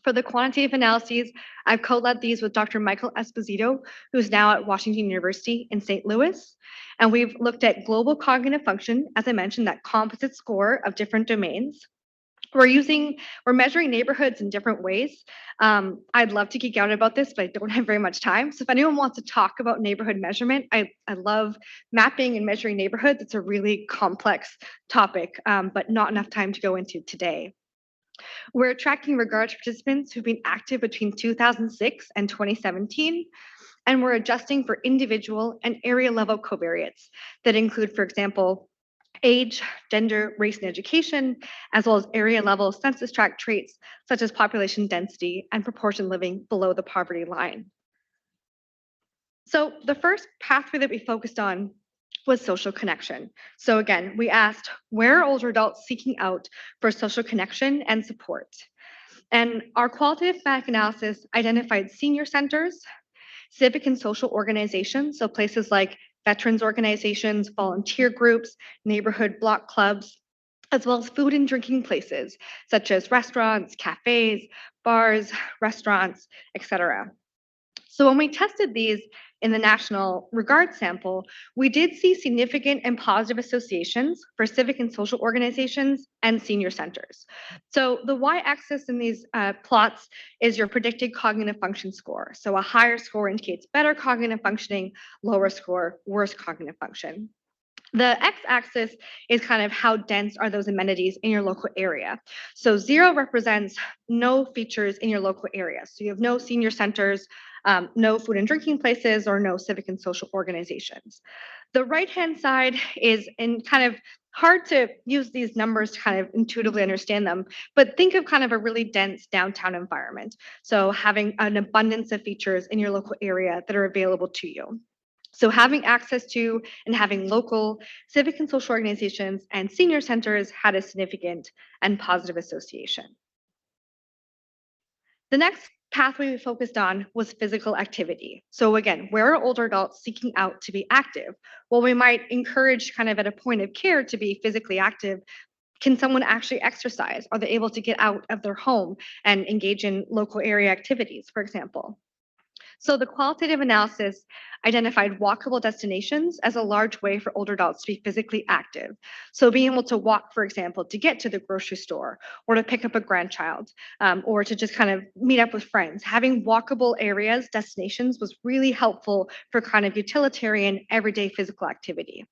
For the quantitative analyses, I've co-led these with Dr. Michael Esposito, who's now at Washington University in St. Louis. And we've looked at global cognitive function, as I mentioned, that composite score of different domains. We're measuring neighborhoods in different ways. I'd love to geek out about this, but I don't have very much time. So if anyone wants to talk about neighborhood measurement, I love mapping and measuring neighborhoods. It's a really complex topic, but not enough time to go into today. We're tracking regards participants who've been active between 2006 and 2017, and we're adjusting for individual and area level covariates that include, for example, age, gender, race, and education, as well as area level census tract traits such as population density and proportion living below the poverty line. So the first pathway that we focused on was social connection. So again, we asked, where are older adults seeking out for social connection and support? And our qualitative thematic analysis identified senior centers, civic and social organizations, so places like veterans organizations, volunteer groups, neighborhood block clubs, as well as food and drinking places, such as restaurants, cafes, bars, restaurants, etc. So when we tested these in the national regard sample, we did see significant and positive associations for civic and social organizations and senior centers. So the y-axis in these plots is your predicted cognitive function score. So a higher score indicates better cognitive functioning, lower score, worse cognitive function. The x-axis is kind of how dense are those amenities in your local area. So 0 represents no features in your local area. So you have no senior centers, no food and drinking places, or no civic and social organizations. The right-hand side is in kind of hard to use these numbers to kind of intuitively understand them, but think of kind of a really dense downtown environment. So having an abundance of features in your local area that are available to you. So having access to and having local civic and social organizations and senior centers had a significant and positive association. The next pathway we focused on was physical activity. So again, where are older adults seeking out to be active? Well, we might encourage kind of at a point of care to be physically active. Can someone actually exercise? Are they able to get out of their home and engage in local area activities, for example? So the qualitative analysis identified walkable destinations as a large way for older adults to be physically active. So being able to walk, for example, to get to the grocery store or to pick up a grandchild or to just kind of meet up with friends. Having walkable areas, destinations was really helpful for kind of utilitarian everyday physical activity.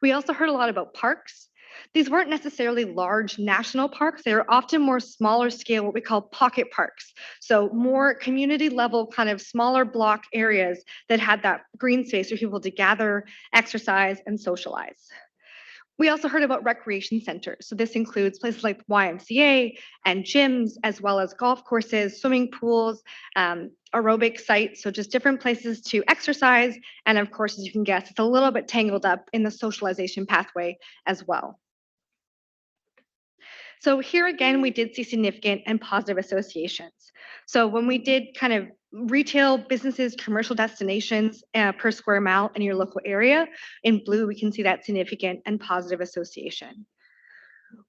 We also heard a lot about parks. These weren't necessarily large national parks. They were often more smaller scale, what we call pocket parks. So more community level, kind of smaller block areas that had that green space for people to gather, exercise, and socialize. We also heard about recreation centers. So this includes places like YMCA and gyms, as well as golf courses, swimming pools, aerobic sites. So just different places to exercise. And of course, as you can guess, it's a little bit tangled up in the socialization pathway as well. So here again, we did see significant and positive associations. So when we did kind of retail businesses, commercial destinations per square mile in your local area, in blue, we can see that significant and positive association.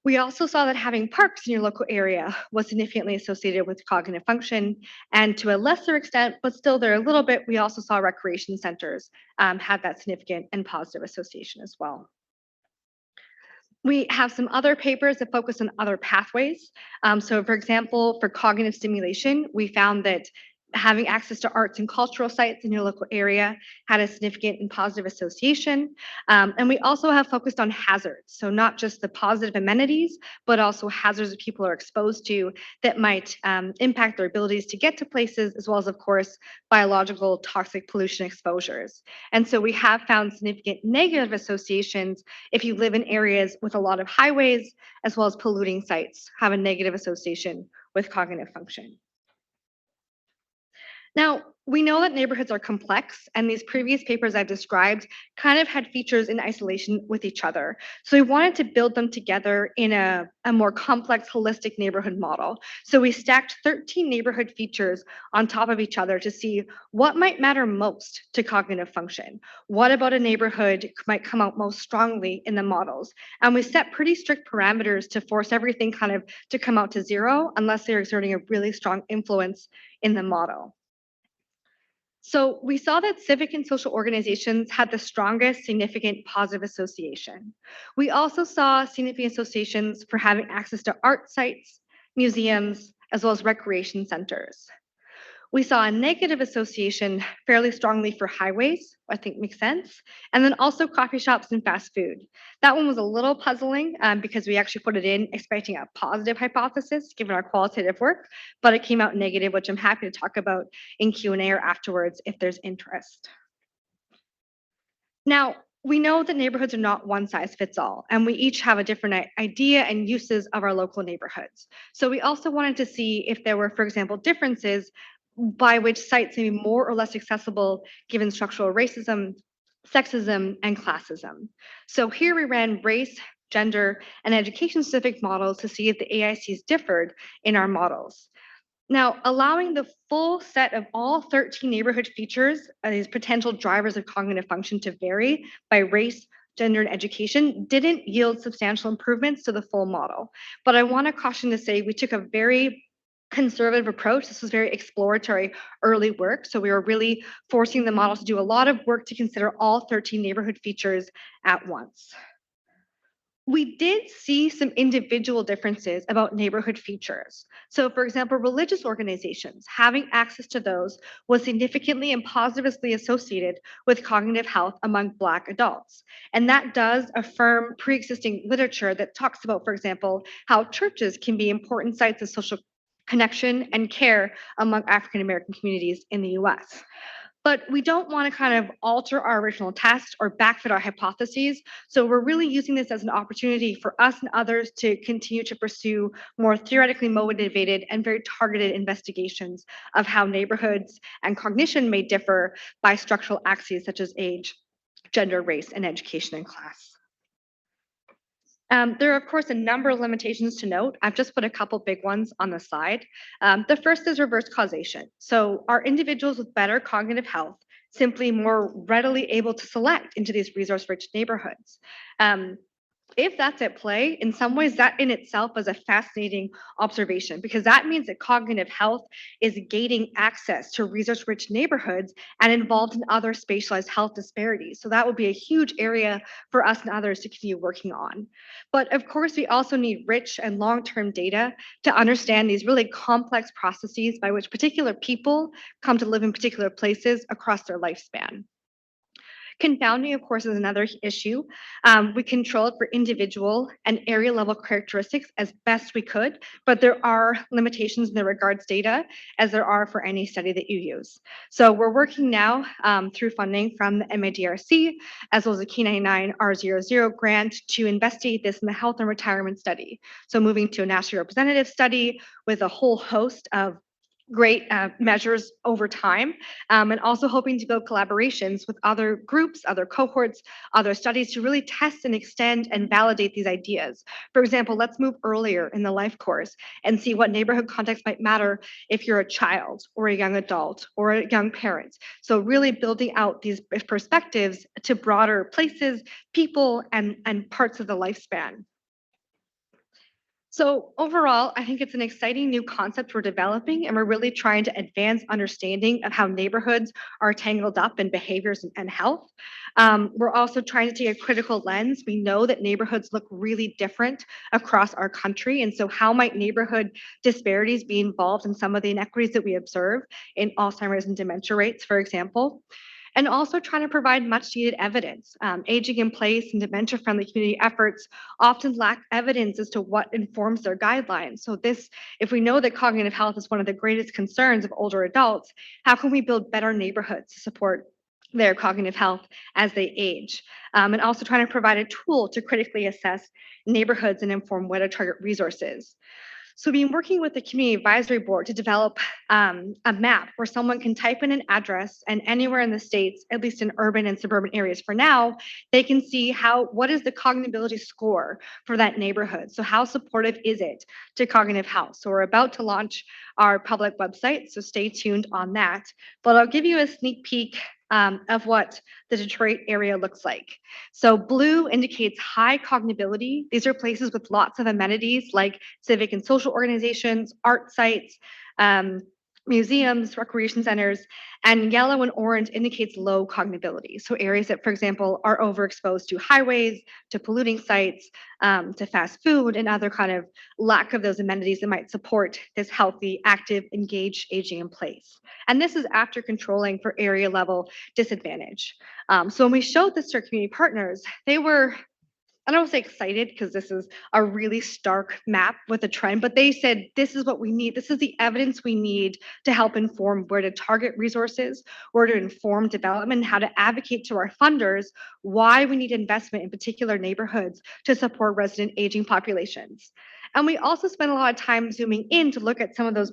We also saw that having parks in your local area was significantly associated with cognitive function, and to a lesser extent, but still there a little bit, we also saw recreation centers had that significant and positive association as well. We have some other papers that focus on other pathways. So for example, for cognitive stimulation, we found that having access to arts and cultural sites in your local area had a significant and positive association. And we also have focused on hazards. So not just the positive amenities, but also hazards that people are exposed to that might impact their abilities to get to places, as well as, of course, biological toxic pollution exposures. And so we have found significant negative associations if you live in areas with a lot of highways, as well as polluting sites have a negative association with cognitive function. Now, we know that neighborhoods are complex, and these previous papers I've described kind of had features in isolation with each other. So we wanted to build them together in a more complex, holistic neighborhood model. So we stacked 13 neighborhood features on top of each other to see what might matter most to cognitive function. What about a neighborhood might come out most strongly in the models? And we set pretty strict parameters to force everything kind of to come out to zero unless they're exerting a really strong influence in the model. So we saw that civic and social organizations had the strongest significant positive association. We also saw significant associations for having access to art sites, museums, as well as recreation centers. We saw a negative association fairly strongly for highways, I think makes sense, and then also coffee shops and fast food. That one was a little puzzling because we actually put it in expecting a positive hypothesis given our qualitative work, but it came out negative, which I'm happy to talk about in Q&A or afterwards if there's interest. Now, we know that neighborhoods are not one size fits all, and we each have a different idea and uses of our local neighborhoods. So we also wanted to see if there were, for example, differences by which sites may be more or less accessible given structural racism, sexism, and classism. So here we ran race, gender, and education-specific models to see if the AICs differed in our models. Now, allowing the full set of all 13 neighborhood features, these potential drivers of cognitive function to vary by race, gender, and education didn't yield substantial improvements to the full model. But I want to caution to say we took a very conservative approach. This was very exploratory early work. So we were really forcing the model to do a lot of work to consider all 13 neighborhood features at once. We did see some individual differences about neighborhood features. So for example, religious organizations, having access to those was significantly and positively associated with cognitive health among Black adults. And that does affirm pre-existing literature that talks about, for example, how churches can be important sites of social connection and care among African American communities in the US. But we don't want to kind of alter our original test or backfit our hypotheses. So we're really using this as an opportunity for us and others to continue to pursue more theoretically motivated and very targeted investigations of how neighborhoods and cognition may differ by structural axes such as age, gender, race, and education and class. There are, of course, a number of limitations to note. I've just put a couple big ones on the slide. The first is reverse causation. So are individuals with better cognitive health simply more readily able to select into these resource-rich neighborhoods? If that's at play, in some ways, that in itself is a fascinating observation because that means that cognitive health is gating access to resource-rich neighborhoods and involved in other spatialized health disparities. So that would be a huge area for us and others to continue working on. But of course, we also need rich and long-term data to understand these really complex processes by which particular people come to live in particular places across their lifespan. Confounding, of course, is another issue. We control it for individual and area level characteristics as best we could, but there are limitations in the regards data as there are for any study that you use. So we're working now through funding from the MADRC as well as the K99 R00 grant to investigate this in the health and retirement study. So moving to a nationally representative study with a whole host of great measures over time, and also hoping to build collaborations with other groups, other cohorts, other studies to really test and extend and validate these ideas. For example, let's move earlier in the life course and see what neighborhood context might matter if you're a child or a young adult or a young parent. So really building out these perspectives to broader places, people, and parts of the lifespan. So overall, I think it's an exciting new concept we're developing, and we're really trying to advance understanding of how neighborhoods are tangled up in behaviors and health. We're also trying to take a critical lens. We know that neighborhoods look really different across our country, and so how might neighborhood disparities be involved in some of the inequities that we observe in Alzheimer's and dementia rates, for example? And also trying to provide much needed evidence. Aging in place and dementia-friendly community efforts often lack evidence as to what informs their guidelines. So this, if we know that cognitive health is one of the greatest concerns of older adults, how can we build better neighborhoods to support their cognitive health as they age? And also trying to provide a tool to critically assess neighborhoods and inform where to target resources. So we've been working with the Community Advisory Board to develop a map where someone can type in an address, and anywhere in the States, at least in urban and suburban areas for now, they can see what is the cognability score for that neighborhood. So how supportive is it to cognitive health? So we're about to launch our public website, so stay tuned on that. But I'll give you a sneak peek of what the Detroit area looks like. So blue indicates high cognability. These are places with lots of amenities like civic and social organizations, art sites, museums, recreation centers, and yellow and orange indicates low cognability. So areas that, for example, are overexposed to highways, to polluting sites, to fast food, and other kind of lack of those amenities that might support this healthy, active, engaged aging in place. And this is after controlling for area level disadvantage. So when we showed this to our community partners, they were, I don't want to say excited because this is a really stark map with a trend, but they said, this is what we need. This is the evidence we need to help inform where to target resources, where to inform development, how to advocate to our funders why we need investment in particular neighborhoods to support resident aging populations. And we also spent a lot of time zooming in to look at some of those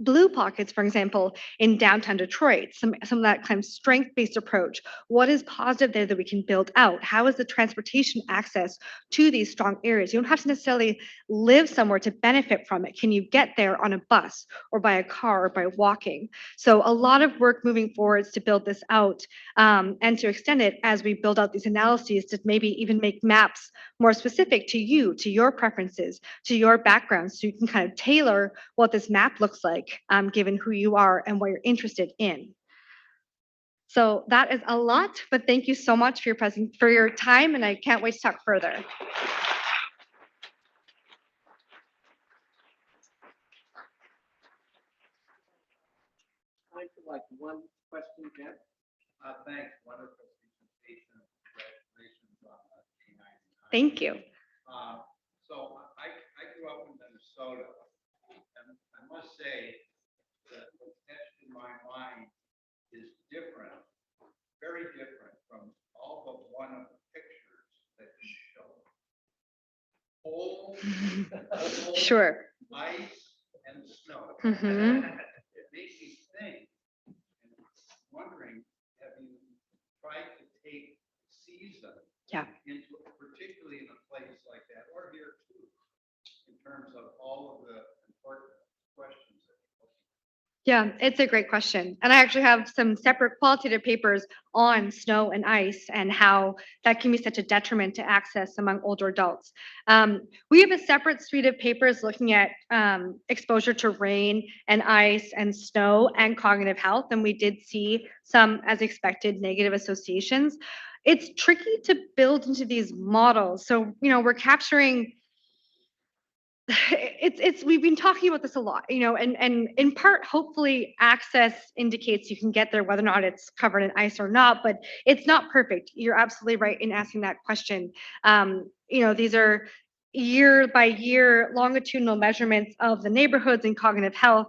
blue pockets, for example, in downtown Detroit, some of that kind of strength-based approach. What is positive there that we can build out? How is the transportation access to these strong areas? You don't have to necessarily live somewhere to benefit from it. Can you get there on a bus or by a car or by walking? So a lot of work moving forwards to build this out and to extend it as we build out these analyses to maybe even make maps more specific to you, to your preferences, to your background, so you can kind of tailor what this map looks like given who you are and what you're interested in. So that is a lot, but thank you so much for your time, and I can't wait to talk further. Time for like one question, Jen. Thanks, wonderful presentation. Congratulations on the K99. Thank you. So I grew up in Minnesota, and I must say that what's etched in my mind is different, very different from all but one of the pictures that you show. Cold, Sure. ice, and snow. Mhm. It makes me think, and wondering, have you tried to take season into, particularly in a place like that, or here too, in terms of all of the important questions that you're looking at? Yeah, it's a great question. And I actually have some separate qualitative papers on snow and ice and how that can be such a detriment to access among older adults. We have a separate suite of papers looking at exposure to rain and ice and snow and cognitive health. And we did see some, as expected, negative associations. It's tricky to build into these models. So, we're capturing we've been talking about this a lot, and in part, hopefully access indicates you can get there whether or not it's covered in ice or not, but it's not perfect. You're absolutely right in asking that question. These are year by year longitudinal measurements of the neighborhoods and cognitive health.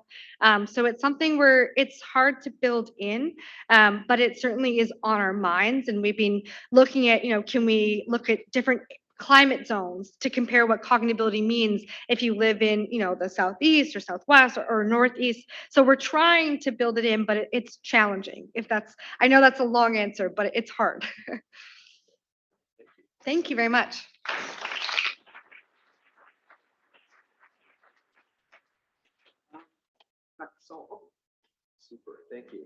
So it's something where it's hard to build in, but it certainly is on our minds. And we've been looking at, can we look at different climate zones to compare what cognability means if you live in, the southeast or southwest or northeast. So we're trying to build it in, but it's challenging. I know that's a long answer, but it's hard. Thank you very much. Super, thank you.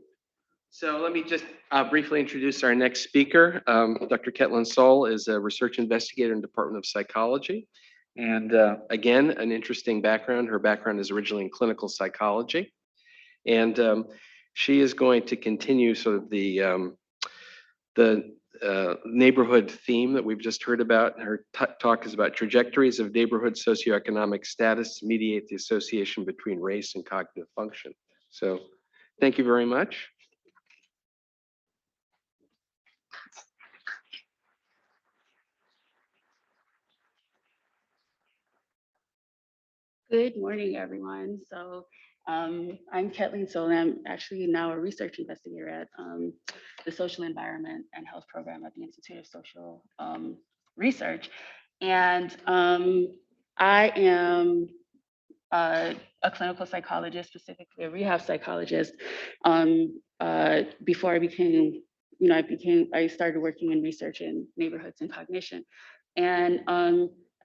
So let me just briefly introduce our next speaker. Dr. Catlin Sol is a research investigator in the Department of Psychology. And again, an interesting background. Her background is originally in clinical psychology. And she is going to continue sort of the neighborhood theme that we've just heard about. Her talk is about trajectories of neighborhood socioeconomic status to mediate the association between race and cognitive function. So thank you very much. Good morning, everyone. So I'm Catlin Sol, and I'm actually now a research investigator at the Social Environment and Health Program at the Institute of Social Research. And I am a clinical psychologist, specifically a rehab psychologist, before I became, I started working in research in neighborhoods and cognition. And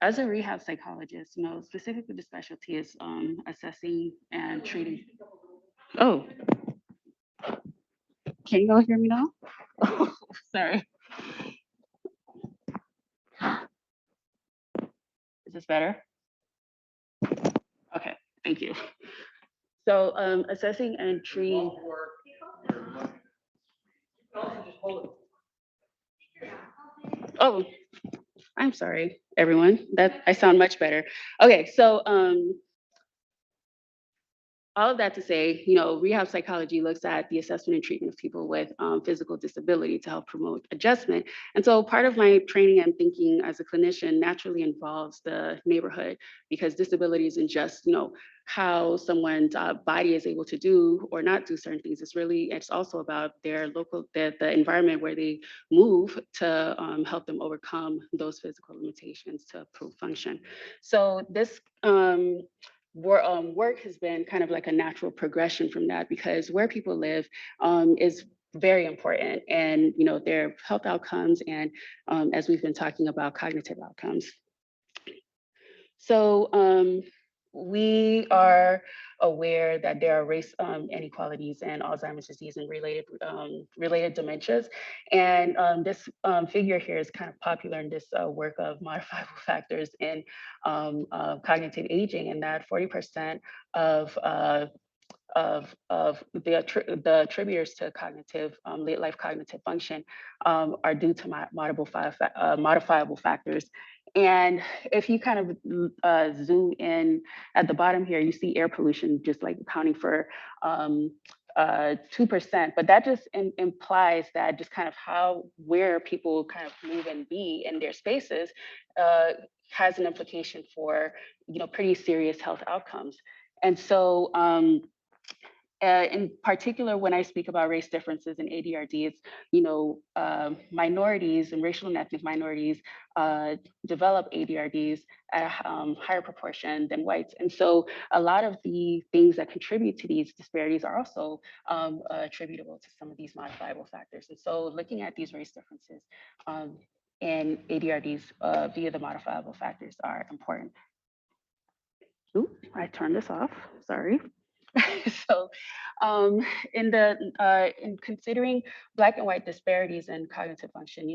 as a rehab psychologist, specifically the specialty is assessing and treating. Oh, can you all hear me now? Oh, sorry. Is this better? Okay, thank you. So assessing and treating. Oh, I'm sorry, everyone. That I sound much better. Okay, so all of that to say, rehab psychology looks at the assessment and treatment of people with physical disability to help promote adjustment. And so part of my training and thinking as a clinician naturally involves the neighborhood, because disability isn't just, how someone's body is able to do or not do certain things. It's also about their local, the environment where they move to help them overcome those physical limitations to improve function. So this work has been kind of like a natural progression from that, because where people live is very important, and their health outcomes, and as we've been talking about, cognitive outcomes. So we are aware that there are race inequalities and Alzheimer's disease and related dementias. And this figure here is kind of popular in this work of modifiable factors in cognitive aging, and that 40% of the attributors to cognitive, late life cognitive function are due to modifiable factors. And if you kind of zoom in at the bottom here, you see air pollution just like accounting for 2%, but that just implies that just kind of where people kind of move and be in their spaces has an implication for pretty serious health outcomes. And so in particular, when I speak about race differences in ADRD, it's, minorities and racial and ethnic minorities develop ADRDs at a higher proportion than whites. And so a lot of the things that contribute to these disparities are also attributable to some of these modifiable factors. And so looking at these race differences in ADRDs via the modifiable factors are important. Ooh, I turned this off, sorry. So in considering Black and white disparities in cognitive function,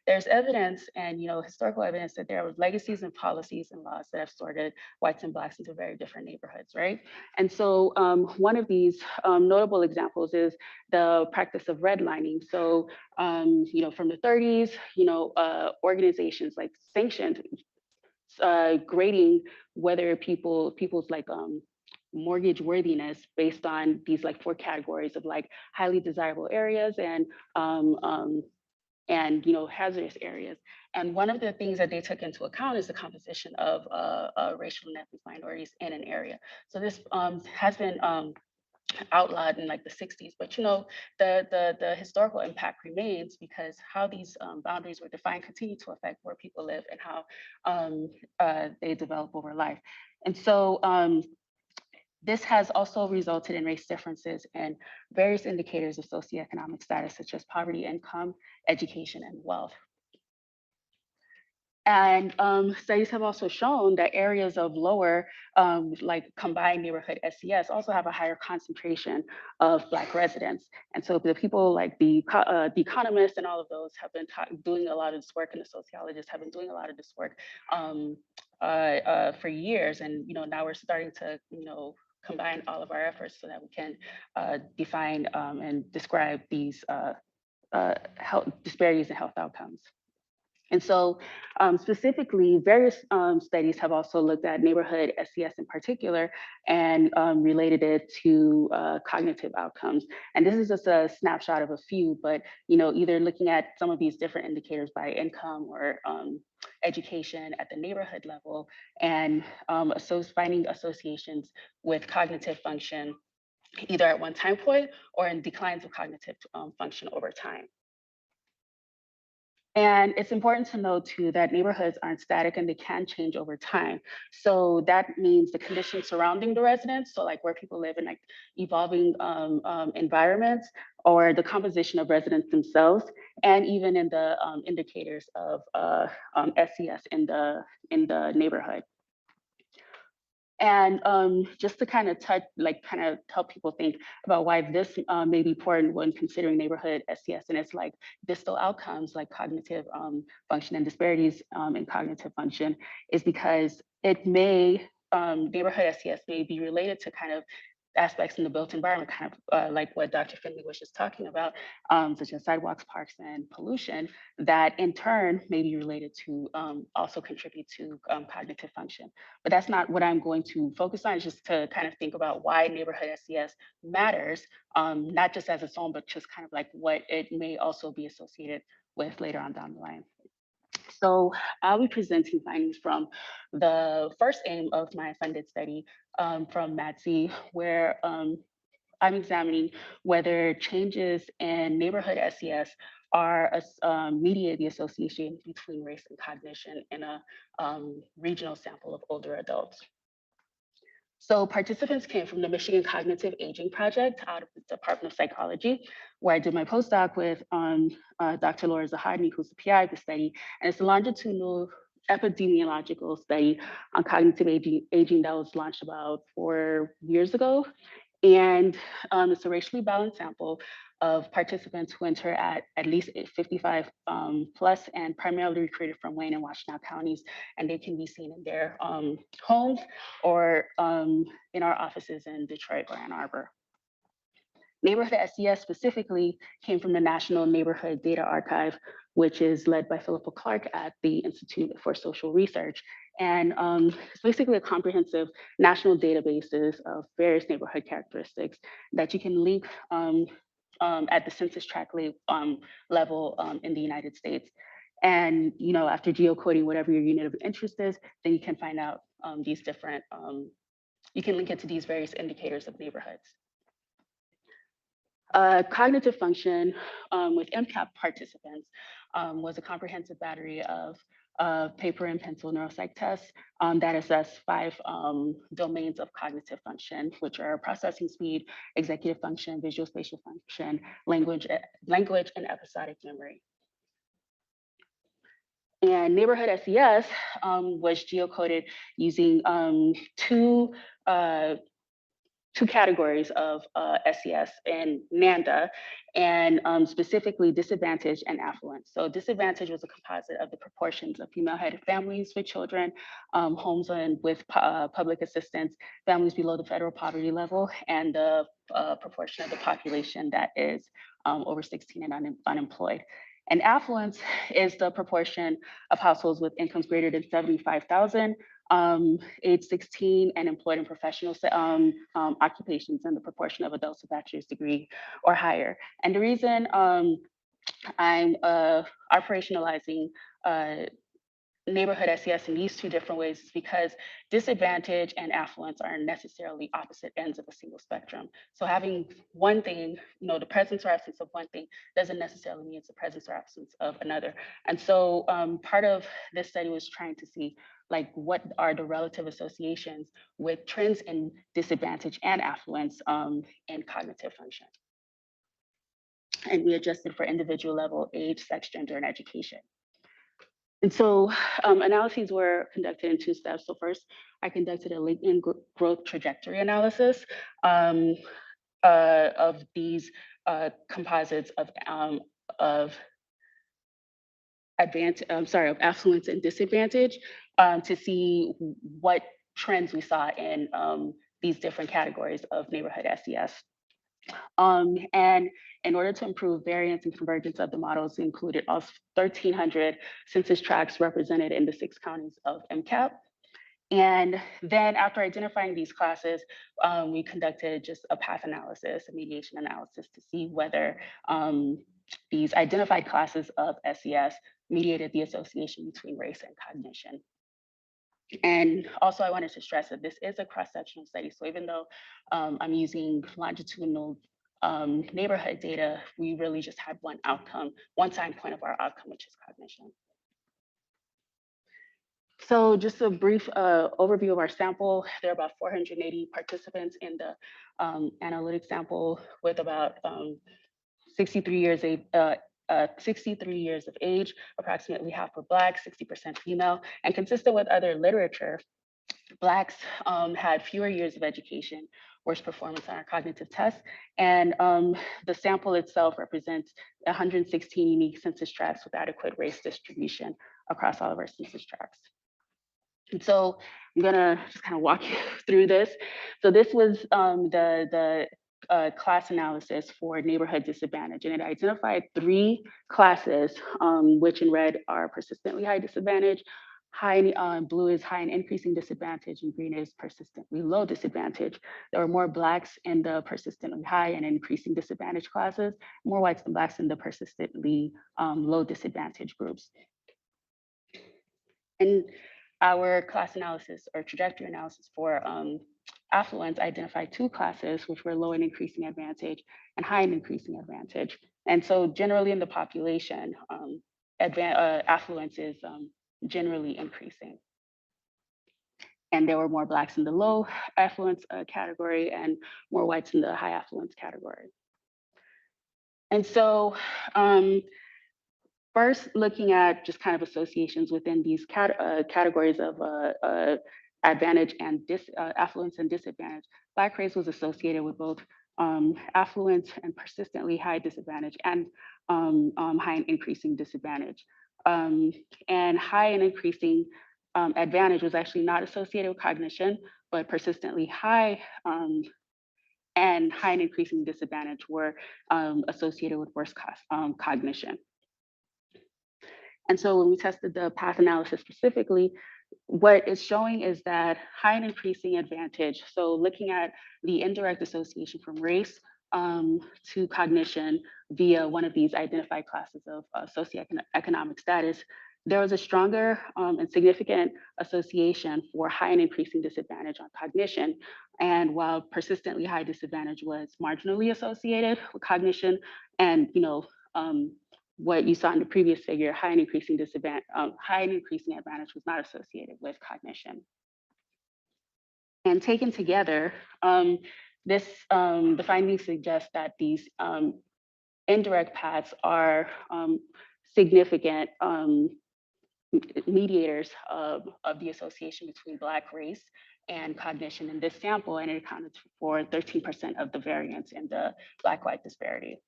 there's evidence and historical evidence that there are legacies and policies and laws that have sorted whites and Blacks into very different neighborhoods, right? And so one of these notable examples is the practice of redlining. So from the 30s, organizations like sanctioned grading whether people's like mortgage worthiness based on these like 4 categories of like highly desirable areas and hazardous areas. And one of the things that they took into account is the composition of racial and ethnic minorities in an area. So this has been outlawed in like the 60s, but the historical impact remains, because how these boundaries were defined continue to affect where people live and how they develop over life. And so this has also resulted in race differences in various indicators of socioeconomic status, such as poverty, income, education, and wealth. And studies have also shown that areas of lower, like combined neighborhood SES, also have a higher concentration of Black residents. And so the people like the Economist and all of those have been doing a lot of this work, and the sociologists have been doing a lot of this work for years. And now we're starting to combine all of our efforts so that we can define and describe these health disparities in health outcomes. And so specifically, various studies have also looked at neighborhood SES in particular and related it to cognitive outcomes. And this is just a snapshot of a few, but either looking at some of these different indicators by income or education at the neighborhood level, and finding associations with cognitive function, either at one time point or in declines of cognitive function over time. And it's important to note too that neighborhoods aren't static and they can change over time. So that means the conditions surrounding the residents, so like where people live in like evolving environments, or the composition of residents themselves, and even in the indicators of SES in the neighborhood. And just to kind of help people think about why this may be important when considering neighborhood SES, and it's like distal outcomes like cognitive function and disparities in cognitive function, is because it may, neighborhood SES may be related to kind of aspects in the built environment, kind of like what Dr. Finley was just talking about, such as sidewalks, parks, and pollution, that in turn may be related to also contribute to cognitive function. But that's not what I'm going to focus on, just to kind of think about why neighborhood SES matters, not just as its own, but just kind of like what it may also be associated with later on down the line. So I'll be presenting findings from the first aim of my funded study from MATSI, where I'm examining whether changes in neighborhood SES are mediate the association between race and cognition in a regional sample of older adults. So participants came from the Michigan Cognitive Aging Project out of the Department of Psychology, where I did my postdoc with Dr. Laura Zahadni, who's the PI of the study. And it's a longitudinal epidemiological study on cognitive aging that was launched about 4 years ago. And it's a racially balanced sample of participants who enter at least 55 plus, and primarily recruited from Wayne and Washtenaw counties. And they can be seen in their homes or in our offices in Detroit or Ann Arbor. Neighborhood SES specifically came from the National Neighborhood Data Archive, which is led by Philippa Clark at the Institute for Social Research. And it's basically a comprehensive national databases of various neighborhood characteristics that you can link at the census tract level in the United States. And after geocoding whatever your unit of interest is, then you can find out these different, you can link it to these various indicators of neighborhoods. Cognitive function with MCAP participants was a comprehensive battery of paper and pencil neuropsych tests that assess 5 domains of cognitive function, which are processing speed, executive function, visual spatial function, language, and episodic memory. And neighborhood SES was geocoded using two categories of SES and NANDA, and specifically disadvantage and affluence. So disadvantage was a composite of the proportions of female-headed families with children, homes with public assistance, families below the federal poverty level, and the proportion of the population that is over 16 and unemployed. And affluence is the proportion of households with incomes greater than 75,000, age 16 and employed in professional occupations, and the proportion of adults with a bachelor's degree or higher. And the reason I'm operationalizing neighborhood SES in these two different ways is because disadvantage and affluence are necessarily opposite ends of a single spectrum. So having one thing, the presence or absence of one thing doesn't necessarily mean it's the presence or absence of another. And so part of this study was trying to see what are the relative associations with trends in disadvantage and affluence and cognitive function. And we adjusted for individual level, age, sex, gender, and education. And so analyses were conducted in 2 steps. So first, I conducted a LinkedIn growth trajectory analysis of these composites of affluence and disadvantage to see what trends we saw in these different categories of neighborhood SES. And in order to improve variance and convergence of the models, we included all 1,300 census tracts represented in the 6 counties of MCAP. And then after identifying these classes, we conducted just a path analysis, a mediation analysis to see whether these identified classes of SES mediated the association between race and cognition. And also I wanted to stress that this is a cross-sectional study. So even though I'm using longitudinal neighborhood data, we really just had one outcome, one time point of our outcome, which is cognition. So just a brief overview of our sample. There are about 480 participants in the analytic sample with about 63 years of age, approximately half were Black, 60% female, and consistent with other literature, Blacks had fewer years of education, worse performance on our cognitive tests, and the sample itself represents 116 unique census tracts with adequate race distribution across all of our census tracts. And so I'm gonna just kind of walk you through this. So this was the class analysis for neighborhood disadvantage, and it identified 3 classes, which in red are persistently high disadvantage, blue is high and increasing disadvantage, and green is persistently low disadvantage. There were more Blacks in the persistently high and increasing disadvantage classes, more Whites than Blacks in the persistently low disadvantage groups. And our class analysis or trajectory analysis for affluence identified 2 classes, which were low and increasing advantage and high and increasing advantage. And so generally in the population, affluence is generally increasing. And there were more Blacks in the low affluence category and more Whites in the high affluence category. And so first, looking at just kind of associations within these categories of advantage and affluence and disadvantage, Black race was associated with both affluence and persistently high disadvantage and high and increasing disadvantage. And high and increasing advantage was actually not associated with cognition, but persistently high and high and increasing disadvantage were associated with worse cognition. And so when we tested the path analysis specifically, what it's showing is that high and increasing advantage, so looking at the indirect association from race to cognition via one of these identified classes of socioeconomic status, there was a stronger and significant association for high and increasing disadvantage on cognition. And while persistently high disadvantage was marginally associated with cognition, and what you saw in the previous figure, high and increasing advantage was not associated with cognition. And taken together, the findings suggest that these indirect paths are significant mediators of the association between Black race and cognition in this sample, and it accounted for 13% of the variance in the Black-White disparity.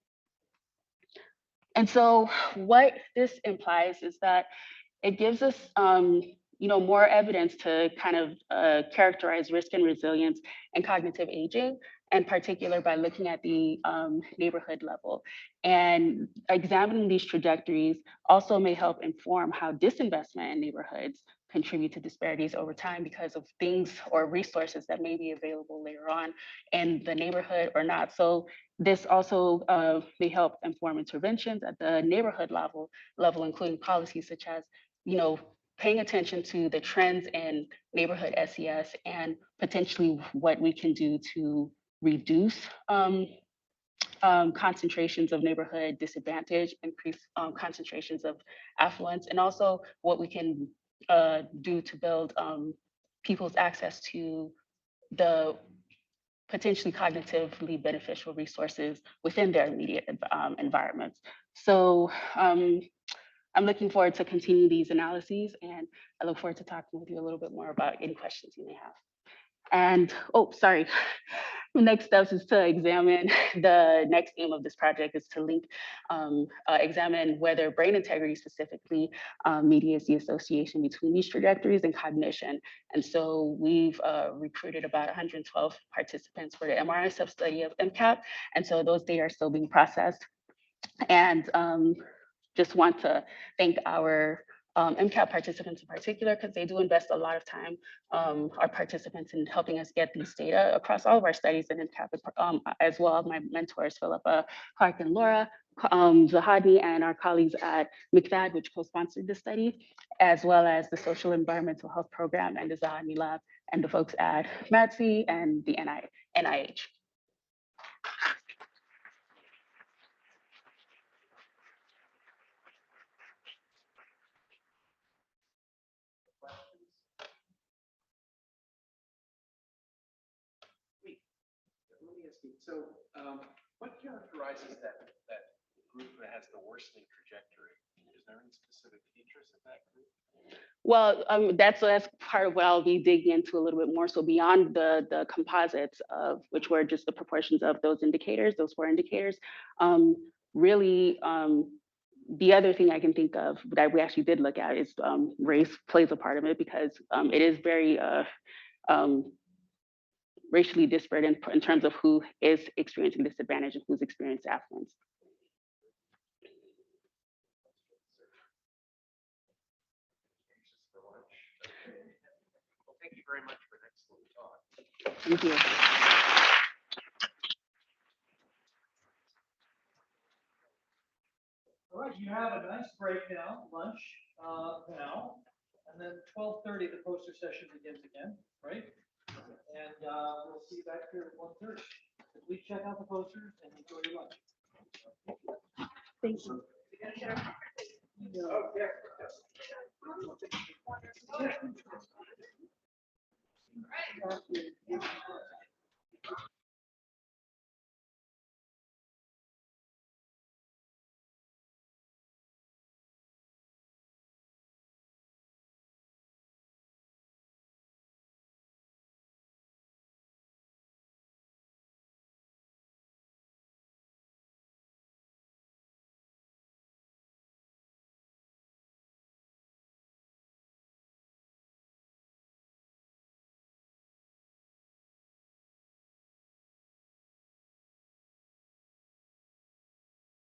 And so what this implies is that it gives us more evidence to kind of characterize risk and resilience and cognitive aging, in particular by looking at the neighborhood level. And examining these trajectories also may help inform how disinvestment in neighborhoods contribute to disparities over time because of things or resources that may be available later on in the neighborhood or not. So this also may help inform interventions at the neighborhood level, including policies such as, paying attention to the trends in neighborhood SES and potentially what we can do to reduce concentrations of neighborhood disadvantage, increase concentrations of affluence, and also what we can do to build people's access to the potentially cognitively beneficial resources within their immediate environments. So I'm looking forward to continue these analyses, and I look forward to talking with you a little bit more about any questions you may have. And, the next steps is to examine, the next aim of this project is to link, examine whether brain integrity specifically mediates the association between these trajectories and cognition. And so we've recruited about 112 participants for the MRI sub-study of MCAP. And so those data are still being processed. And just want to thank our MCAP participants in particular, because they do invest a lot of time, our participants, in helping us get these data across all of our studies in MCAP, as well as my mentors, Philippa, Clark, and Laura, Zahadni, and our colleagues at McFadden, which co-sponsored the study, as well as the Social Environmental Health Program and the Zahadni Lab, and the folks at MADSI and the NIH. Benskey. So what characterizes that group that has the worsening trajectory? Is there any specific features of that group? Well, that's part of what I'll be digging into a little bit more. So beyond the composites of which were just the proportions of those indicators, those 4 indicators, really the other thing I can think of that we actually did look at is race plays a part of it because it is very racially disparate in terms of who is experiencing disadvantage and who's experienced affluence. Well, thank you very much for an excellent talk. Thank you. All right, you have a nice break now, lunch now, and then 12:30 the poster session begins again, right? And we'll see you back here at 1:30. Please check out the posters and enjoy your lunch. Thank you.